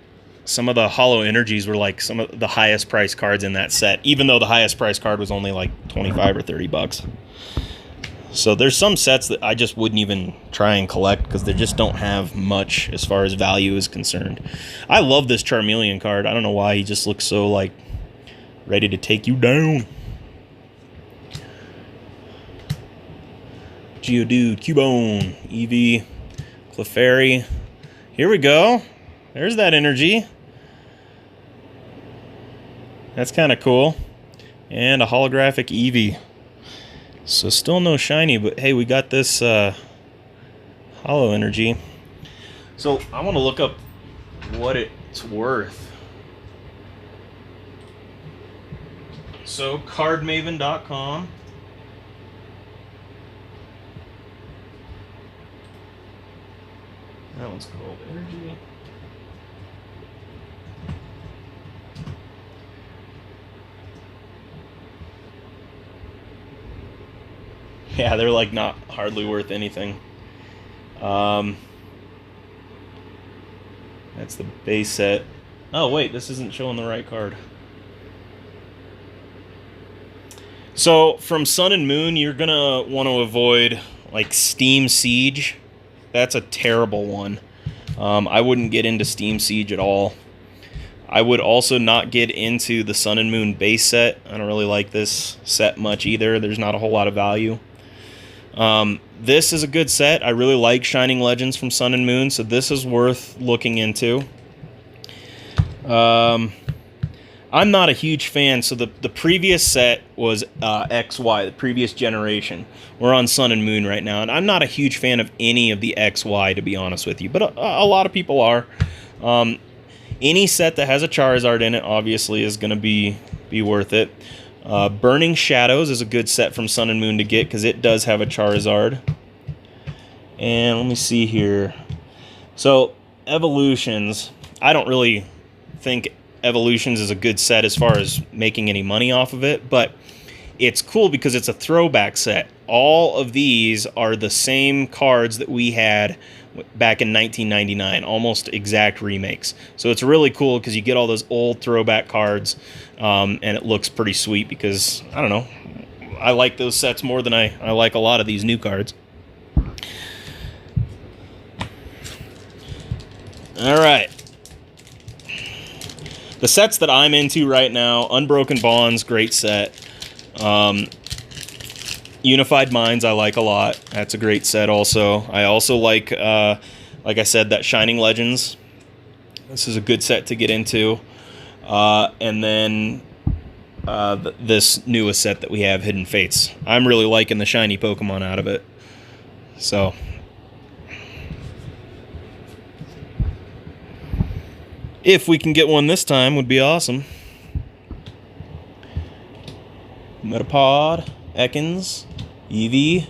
some of the Hollow Energies were like some of the highest priced cards in that set, even though the highest priced card was only like 25 or 30 bucks. So there's some sets that I just wouldn't even try and collect because they just don't have much as far as value is concerned. I love this Charmeleon card. I don't know why he just looks so like ready to take you down. Geodude, Cubone, Eevee, Clefairy. Here we go. There's that energy. That's kind of cool. And a holographic Eevee. So still no shiny, but hey, we got this Hollow Energy. So I want to look up what it's worth. So cardmaven.com. That one's called Energy. Yeah, they're like not hardly worth anything. That's the base set. Oh wait, this isn't showing the right card. So from Sun and Moon, you're gonna want to avoid like Steam Siege. That's a terrible one. I wouldn't get into Steam Siege at all. I would also not get into the Sun and Moon base set. I don't really like this set much either. There's not a whole lot of value. This is a good set. I really like Shining Legends from Sun and Moon, so this is worth looking into. I'm not a huge fan. So the previous set was XY, the previous generation. We're on Sun and Moon right now, and I'm not a huge fan of any of the XY, to be honest with you, but a lot of people are. Any set that has a Charizard in it, obviously, is going to be worth it. Burning Shadows is a good set from Sun and Moon to get, because it does have a Charizard. And let me see here. So, Evolutions, I don't really think Evolutions is a good set as far as making any money off of it, but it's cool because it's a throwback set. All of these are the same cards that we had back in 1999, almost exact remakes. So it's really cool because you get all those old throwback cards, and it looks pretty sweet because, I don't know, I like those sets more than I like a lot of these new cards. Alright. The sets that I'm into right now, Unbroken Bonds, great set. Unified Minds I like a lot. That's a great set also. I also like I said, that Shining Legends. This is a good set to get into. And then this newest set that we have, Hidden Fates. I'm really liking the shiny Pokemon out of it. So, if we can get one this time, would be awesome. Metapod, Ekans, Eevee,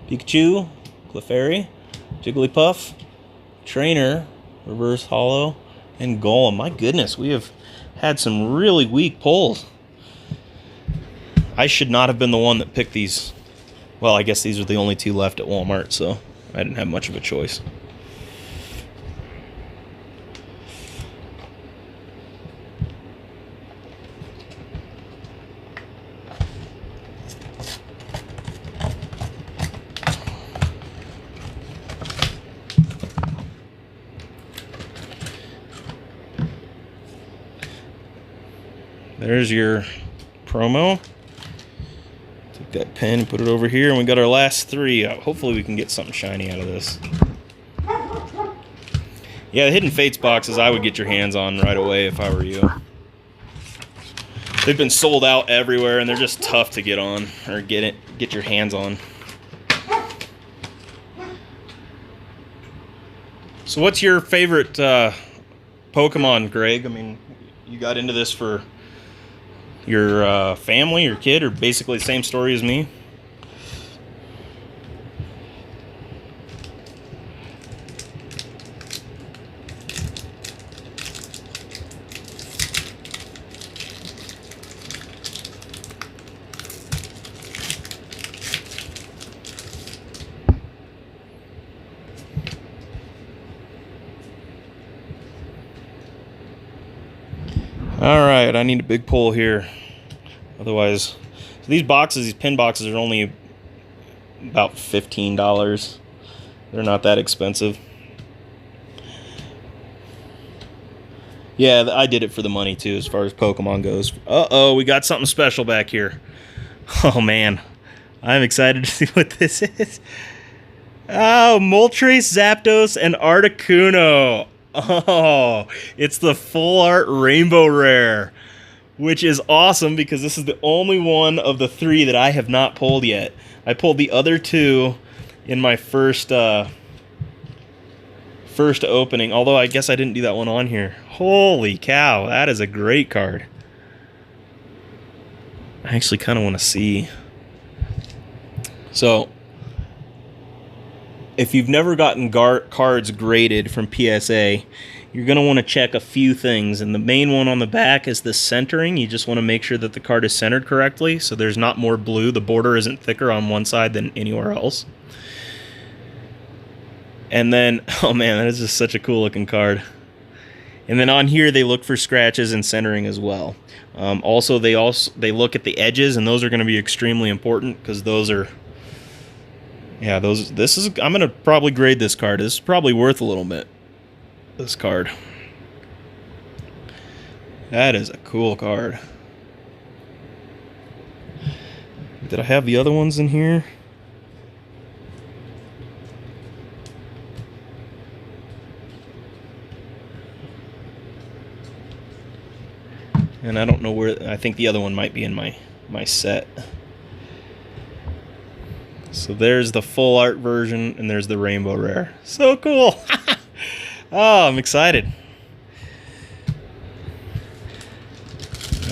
Pikachu, Clefairy, Jigglypuff, Trainer, Reverse Hollow, and Golem. My goodness, we have had some really weak pulls. I should not have been the one that picked these. Well, I guess these are the only two left at Walmart, so I didn't have much of a choice. There's your promo. Take that pen and put it over here, and we got our last three. Hopefully we can get something shiny out of this. Yeah, the Hidden Fates boxes I would get your hands on right away if I were you. They've been sold out everywhere, and they're just tough to get on, or get your hands on. So what's your favorite Pokemon, Greg? I mean, you got into this for your family, your kid, or basically the same story as me? Alright, I need a big pull here. Otherwise, so these boxes, these pin boxes, are only about $15. They're not that expensive. Yeah, I did it for the money too, as far as Pokemon goes. Uh-oh, we got something special back here. Oh man, I'm excited to see what this is. Oh, Moltres, Zapdos, and Articuno. Oh, it's the full art rainbow rare, which is awesome because this is the only one of the three that I have not pulled yet. I pulled the other two in my first opening, although I guess I didn't do that one on here. Holy cow, that is a great card. I actually kind of want to see. So, if you've never gotten cards graded from PSA, you're going to want to check a few things. And the main one on the back is the centering. You just want to make sure that the card is centered correctly, so there's not more blue. The border isn't thicker on one side than anywhere else. And then, oh man, that is just such a cool looking card. And then on here, they look for scratches and centering as well. Also, they look at the edges, and those are going to be extremely important because those are, yeah, those. This is, I'm going to probably grade this card. This is probably worth a little bit. This card. That is a cool card. Did I have the other ones in here? And I don't know where, I think the other one might be in my set. So there's the full art version, and there's the rainbow rare. So cool. Oh, I'm excited.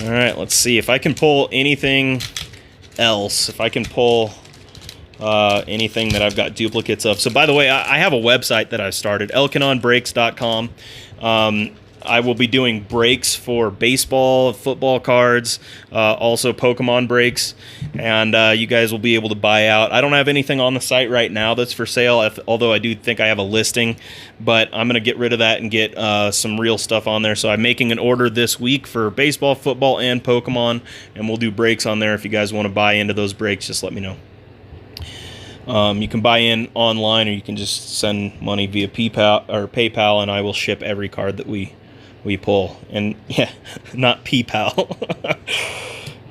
All right, let's see if I can pull anything else. If I can pull anything that I've got duplicates of. So by the way, I have a website that I started, elkanonbreaks.com. I will be doing breaks for baseball, football cards, also Pokemon breaks, and you guys will be able to buy out. I don't have anything on the site right now that's for sale, although I do think I have a listing, but I'm going to get rid of that and get some real stuff on there. So I'm making an order this week for baseball, football, and Pokemon, and we'll do breaks on there. If you guys want to buy into those breaks, just let me know. You can buy in online, or you can just send money via PayPal, and I will ship every card that we pull. And yeah, not PayPal.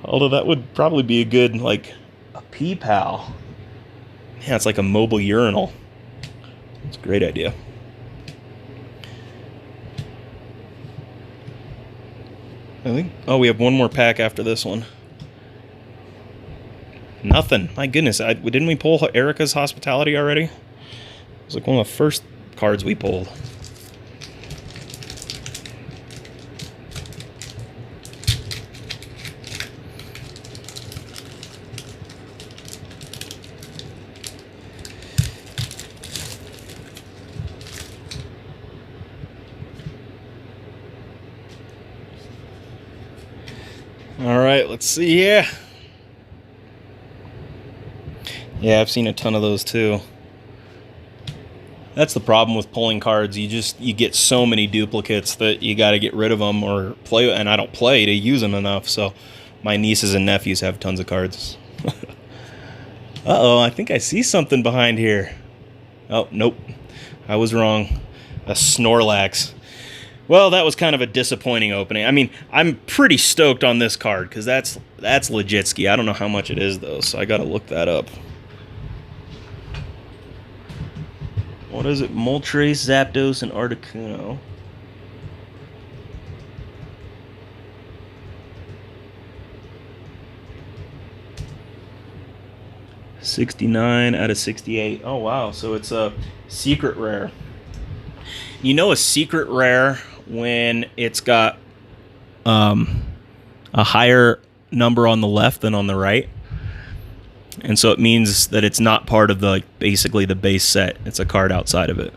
Although that would probably be a good, like, a PayPal. Yeah, it's like a mobile urinal. It's a great idea. I think, oh, we have one more pack after this one. Nothing. My goodness, didn't we pull Erica's Hospitality already? It was like one of the first cards we pulled. All right, let's see here. Yeah, I've seen a ton of those too. That's the problem with pulling cards. You get so many duplicates that you got to get rid of them or play. And I don't play to use them enough. So my nieces and nephews have tons of cards. Uh-oh, I think I see something behind here. Oh, nope. I was wrong. A Snorlax. Well, that was kind of a disappointing opening. I mean, I'm pretty stoked on this card because that's legitski. I don't know how much it is, though, so I got to look that up. What is it? Moltres, Zapdos, and Articuno. $69 out of 68. Oh, wow. So it's a secret rare. You know a secret rare when it's got a higher number on the left than on the right. And so it means that it's not part of the basically the base set. It's a card outside of it.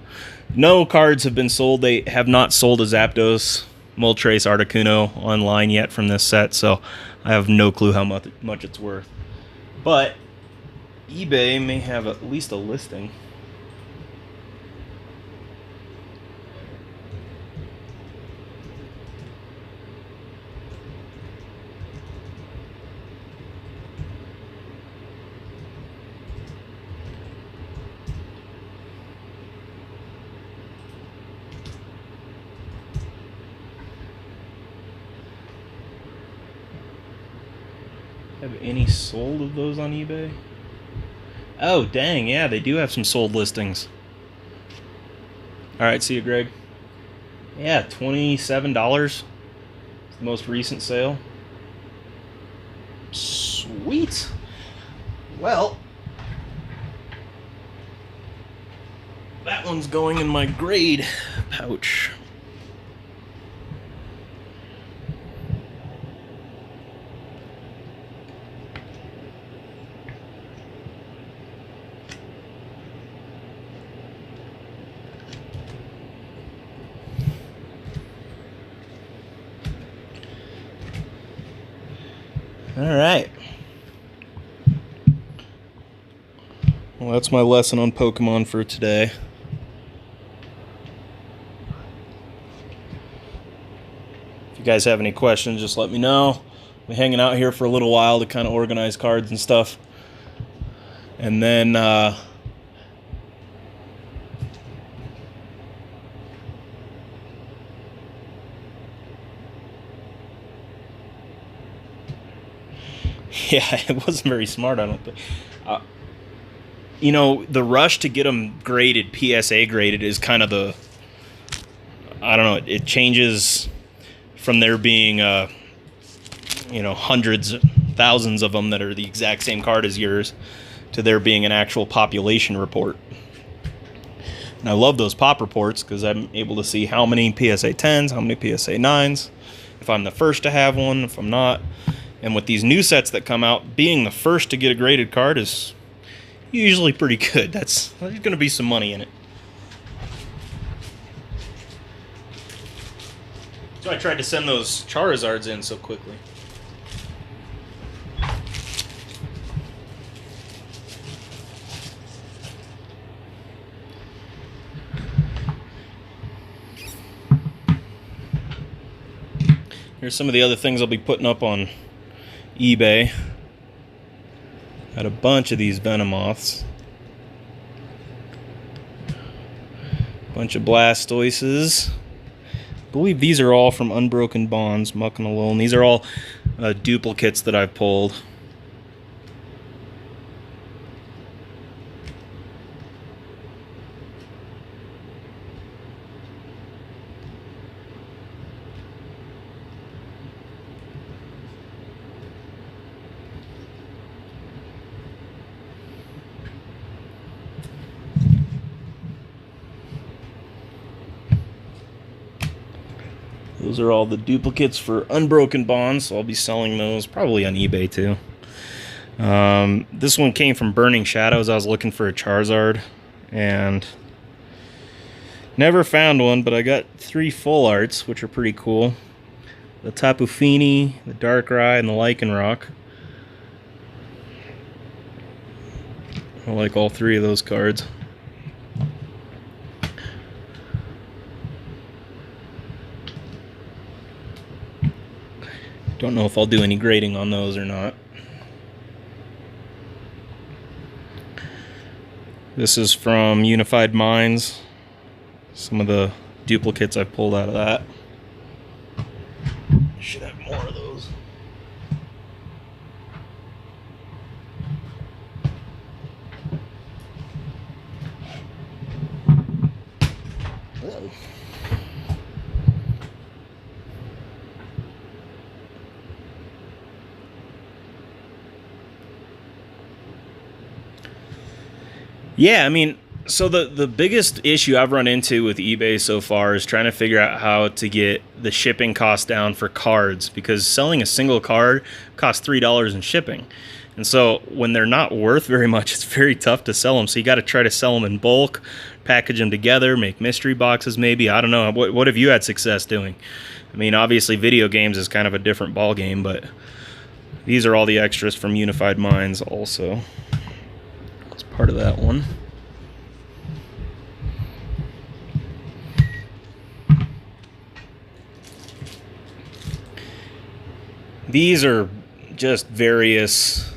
No cards have been sold. They have not sold a Zapdos, Moltres, Articuno online yet from this set, so I have no clue how much it's worth. But eBay may have at least a listing. Have any sold of those on eBay? Oh, dang, yeah, they do have some sold listings. Alright, see you, Greg. Yeah, $27. It's the most recent sale. Sweet. Well, that one's going in my grade pouch. All right. Well, that's my lesson on Pokemon for today. you guys have any questions, just let me know. We're hanging out here for a little while to kind of organize cards and stuff. And then yeah, it wasn't very smart, I don't think. You know, the rush to get them graded, PSA graded, is kind of the, I don't know, it changes from there being, you know, hundreds, thousands of them that are the exact same card as yours, to there being an actual population report. And I love those pop reports because I'm able to see how many PSA 10s, how many PSA 9s, if I'm the first to have one, if I'm not. And with these new sets that come out, being the first to get a graded card is usually pretty good. There's going to be some money in it. So I tried to send those Charizards in so quickly. Here's some of the other things I'll be putting up on eBay. Got a bunch of these Venomoths. Bunch of Blastoises. I believe these are all from Unbroken Bonds, Muck and Alone. These are all duplicates that I've pulled. Those are all the duplicates for Unbroken Bonds, so I'll be selling those probably on eBay too. This one came from Burning Shadows. I was looking for a Charizard and never found one, but I got 3 full arts, which are pretty cool. The Tapu Fini, the Darkrai, and the Lycanroc. I like all 3 of those cards. Don't know if I'll do any grading on those or not. This is from Unified Minds. Some of the duplicates I pulled out of that. Should have more of those. Yeah, I mean, so the biggest issue I've run into with eBay so far is trying to figure out how to get the shipping cost down for cards, because selling a single card costs $3 in shipping. And so when they're not worth very much, it's very tough to sell them. So you got to try to sell them in bulk, package them together, make mystery boxes maybe. I don't know. What have you had success doing? I mean, obviously video games is kind of a different ball game, but these are all the extras from Unified Minds also. Part of that one. These are just various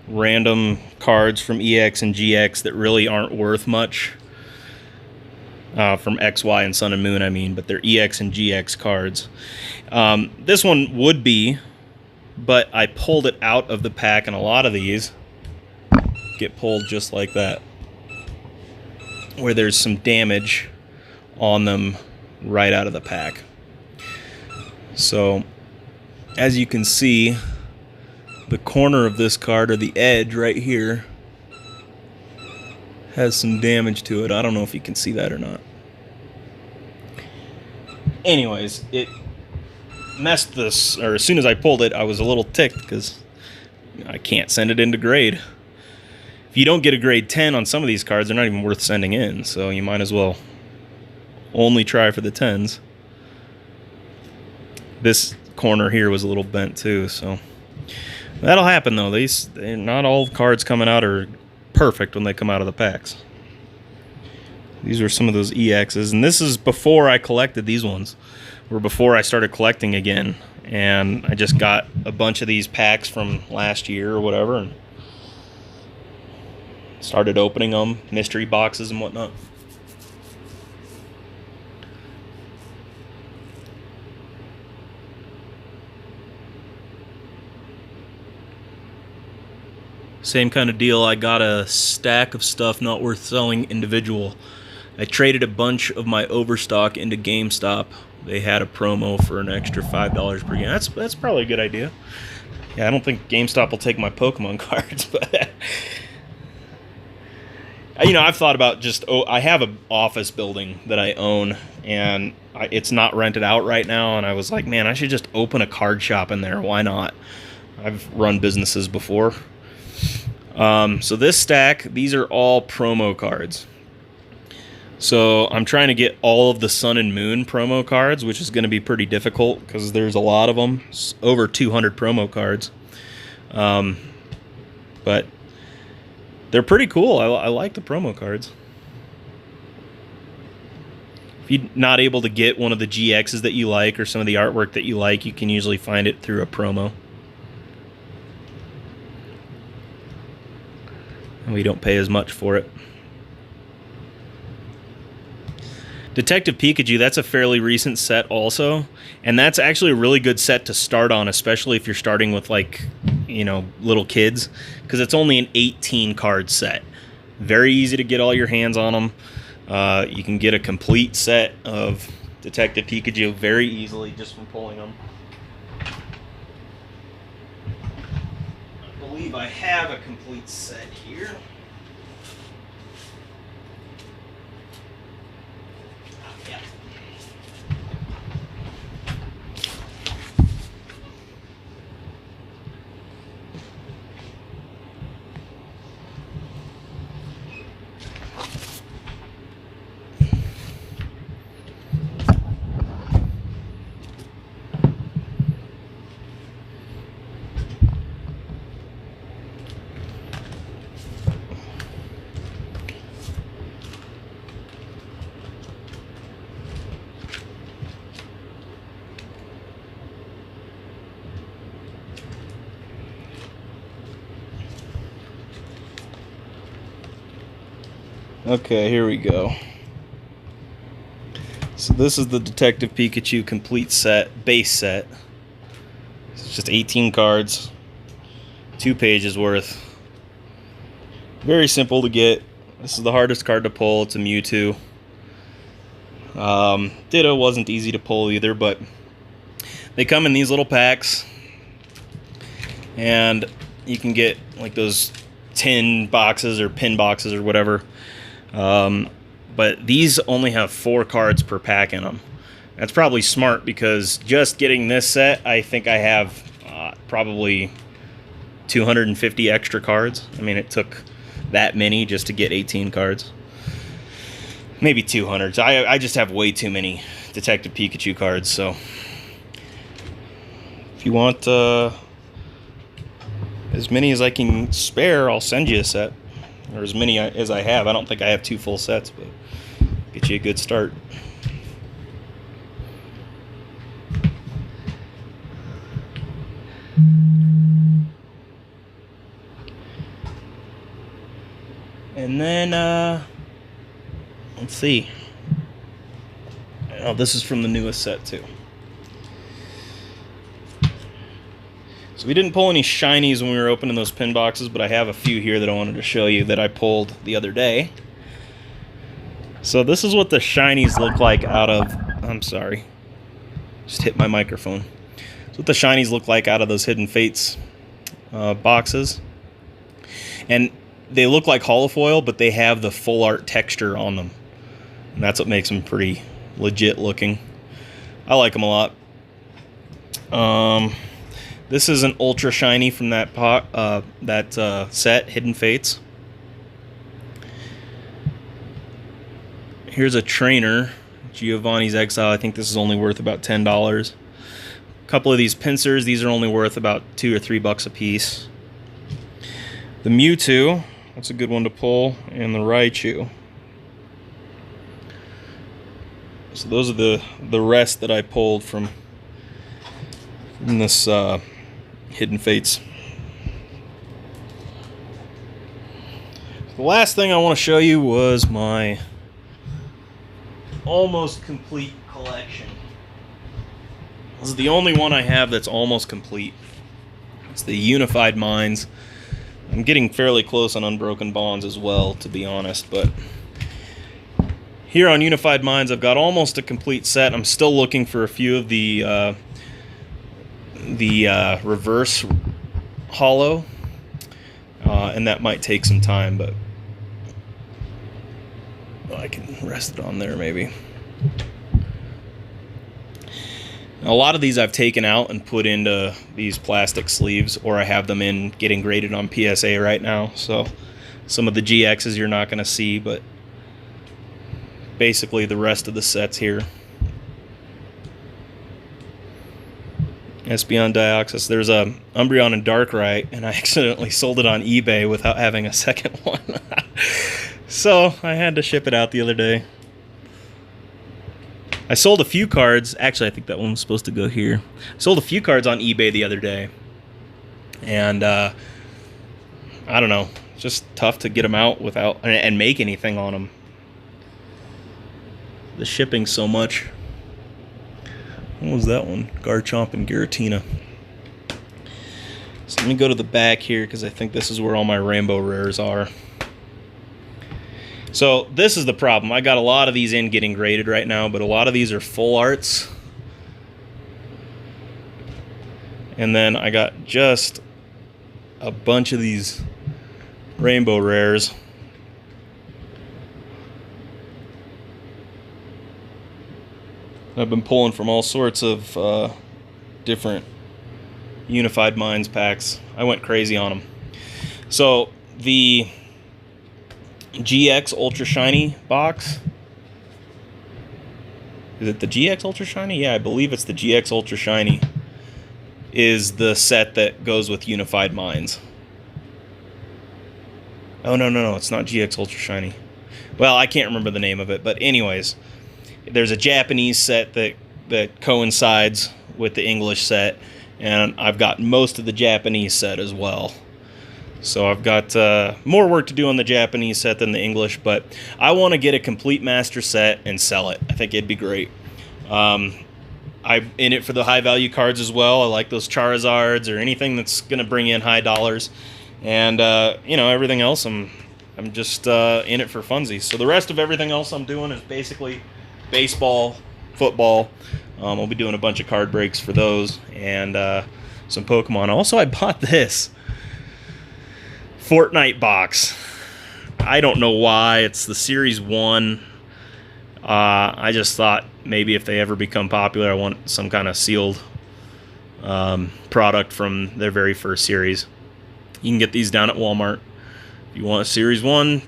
random cards from EX and GX that really aren't worth much. From XY and Sun and Moon, I mean, but they're EX and GX cards. This one would be, but I pulled it out of the pack, and a lot of these get pulled just like that, where there's some damage on them right out of the pack. So as you can see, the corner of this card, or the edge right here, has some damage to it. I don't know if you can see that or not. Anyways, it messed this, or as soon as I pulled it, I was a little ticked because I can't send it into grade. If you don't get a grade 10 on some of these cards, they're not even worth sending in, so you might as well only try for the 10s. This corner here was a little bent too, so that'll happen though. Not all cards coming out are perfect when they come out of the packs. These were some of those EXs, and this is before I collected these ones, or before I started collecting again. And I just got a bunch of these packs from last year or whatever, and started opening them, mystery boxes and whatnot. Same kind of deal. I got a stack of stuff not worth selling individual. I traded a bunch of my overstock into GameStop. They had a promo for an extra $5 per game. That's probably a good idea. Yeah, I don't think GameStop will take my Pokemon cards, but you know, I've thought about just, I have an office building that I own, and it's not rented out right now, and I was like, man, I should just open a card shop in there. Why not? I've run businesses before. So this stack, these are all promo cards. So I'm trying to get all of the Sun and Moon promo cards, which is going to be pretty difficult because there's a lot of them. It's over 200 promo cards. But they're pretty cool. I like the promo cards. If you're not able to get one of the GXs that you like or some of the artwork that you like, you can usually find it through a promo. And we don't pay as much for it. Detective Pikachu, that's a fairly recent set also, and that's actually a really good set to start on, especially if you're starting with, like, you know, little kids, because it's only an 18 card set. Very easy to get all your hands on them. You can get a complete set of Detective Pikachu very easily just from pulling them. I believe I have a complete set here. Okay, here we go. So this is the Detective Pikachu complete set, base set. It's just 18 cards, 2 pages worth. Very simple to get. This is the hardest card to pull. It's a Mewtwo. Ditto wasn't easy to pull either, but they come in these little packs, and you can get like those tin boxes or pin boxes or whatever. But these only have 4 cards per pack in them. That's probably smart because just getting this set, I think I have probably 250 extra cards. I mean, it took that many just to get 18 cards. Maybe 200. So I just have way too many Detective Pikachu cards, so if you want as many as I can spare, I'll send you a set. Or as many as I have. I don't think I have 2 full sets, but get you a good start. And then, let's see. Oh, this is from the newest set, too. So we didn't pull any shinies when we were opening those pin boxes, but I have a few here that I wanted to show you that I pulled the other day. So this is what the shinies look like out of... I'm sorry. Just hit my microphone. This is what the shinies look like out of those Hidden Fates boxes. And they look like holofoil, but they have the full art texture on them. And that's what makes them pretty legit looking. I like them a lot. This is an ultra shiny from that set, Hidden Fates. Here's a trainer, Giovanni's Exile. I think this is only worth about $10. A couple of these pincers, these are only worth about $2 or $3 a piece. The Mewtwo, that's a good one to pull, and the Raichu. So those are the rest that I pulled from this Hidden Fates. The last thing I want to show you was my almost complete collection. This is the only one I have that's almost complete. It's the Unified Minds. I'm getting fairly close on Unbroken Bonds as well, to be honest, but here on Unified Minds I've got almost a complete set. I'm still looking for a few of the reverse hollow, and that might take some time, but I can rest it on there maybe. A lot of these I've taken out and put into these plastic sleeves, or I have them in getting graded on PSA right now. So some of the GXs you're not going to see, but basically the rest of the sets here. Espeon Dioxys. There's a Umbreon and Darkrai, and I accidentally sold it on eBay without having a second one. So I had to ship it out the other day. I sold a few cards. Actually, I think that one was supposed to go here. I sold a few cards on eBay the other day. And, I don't know. It's just tough to get them out without and make anything on them. The shipping so much. What was that one? Garchomp and Giratina. So let me go to the back here, because I think this is where all my Rainbow Rares are. So this is the problem. I got a lot of these in getting graded right now, but a lot of these are full arts. And then I got just a bunch of these Rainbow Rares. I've been pulling from all sorts of different Unified Minds packs. I went crazy on them. So the GX Ultra Shiny box. Is it the GX Ultra Shiny? Yeah, I believe it's the GX Ultra Shiny. Is the set that goes with Unified Minds. Oh, no, it's not GX Ultra Shiny. Well, I can't remember the name of it, but anyways, there's a Japanese set that coincides with the English set, and I've got most of the Japanese set as well. So I've got more work to do on the Japanese set than the English, but I want to get a complete master set and sell it. I think it'd be great. I'm in it for the high value cards as well. I like those Charizards or anything that's going to bring in high dollars. And, you know, everything else I'm just in it for funsies. So the rest of everything else I'm doing is basically baseball, football. I'll be doing a bunch of card breaks for those, and some Pokemon. Also, I bought this Fortnite box. I don't know why. It's the Series 1. I just thought maybe if they ever become popular, I want some kind of sealed product from their very first series. You can get these down at Walmart. If you want a Series 1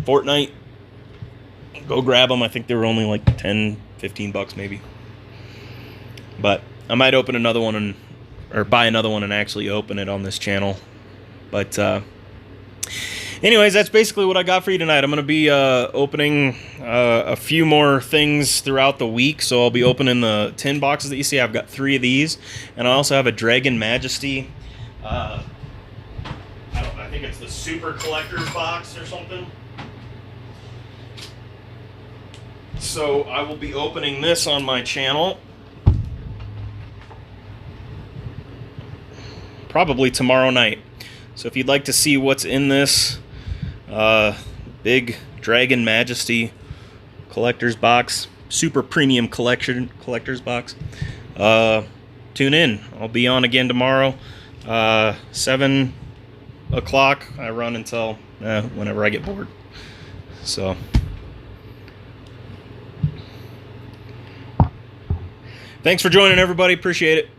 Fortnite, go grab them. I think they were only like 10, 15 bucks maybe. But I might open another one or buy another one and actually open it on this channel. But anyways, that's basically what I got for you tonight. I'm going to be opening a few more things throughout the week. So I'll be opening the tin boxes that you see. I've got 3 of these. And I also have a Dragon Majesty. I think it's the Super Collector's box or something. So I will be opening this on my channel probably tomorrow night. So if you'd like to see what's in this big Dragon Majesty collector's box, super premium collector's box, tune in. I'll be on again tomorrow, 7 o'clock. I run until whenever I get bored. So thanks for joining, everybody. Appreciate it.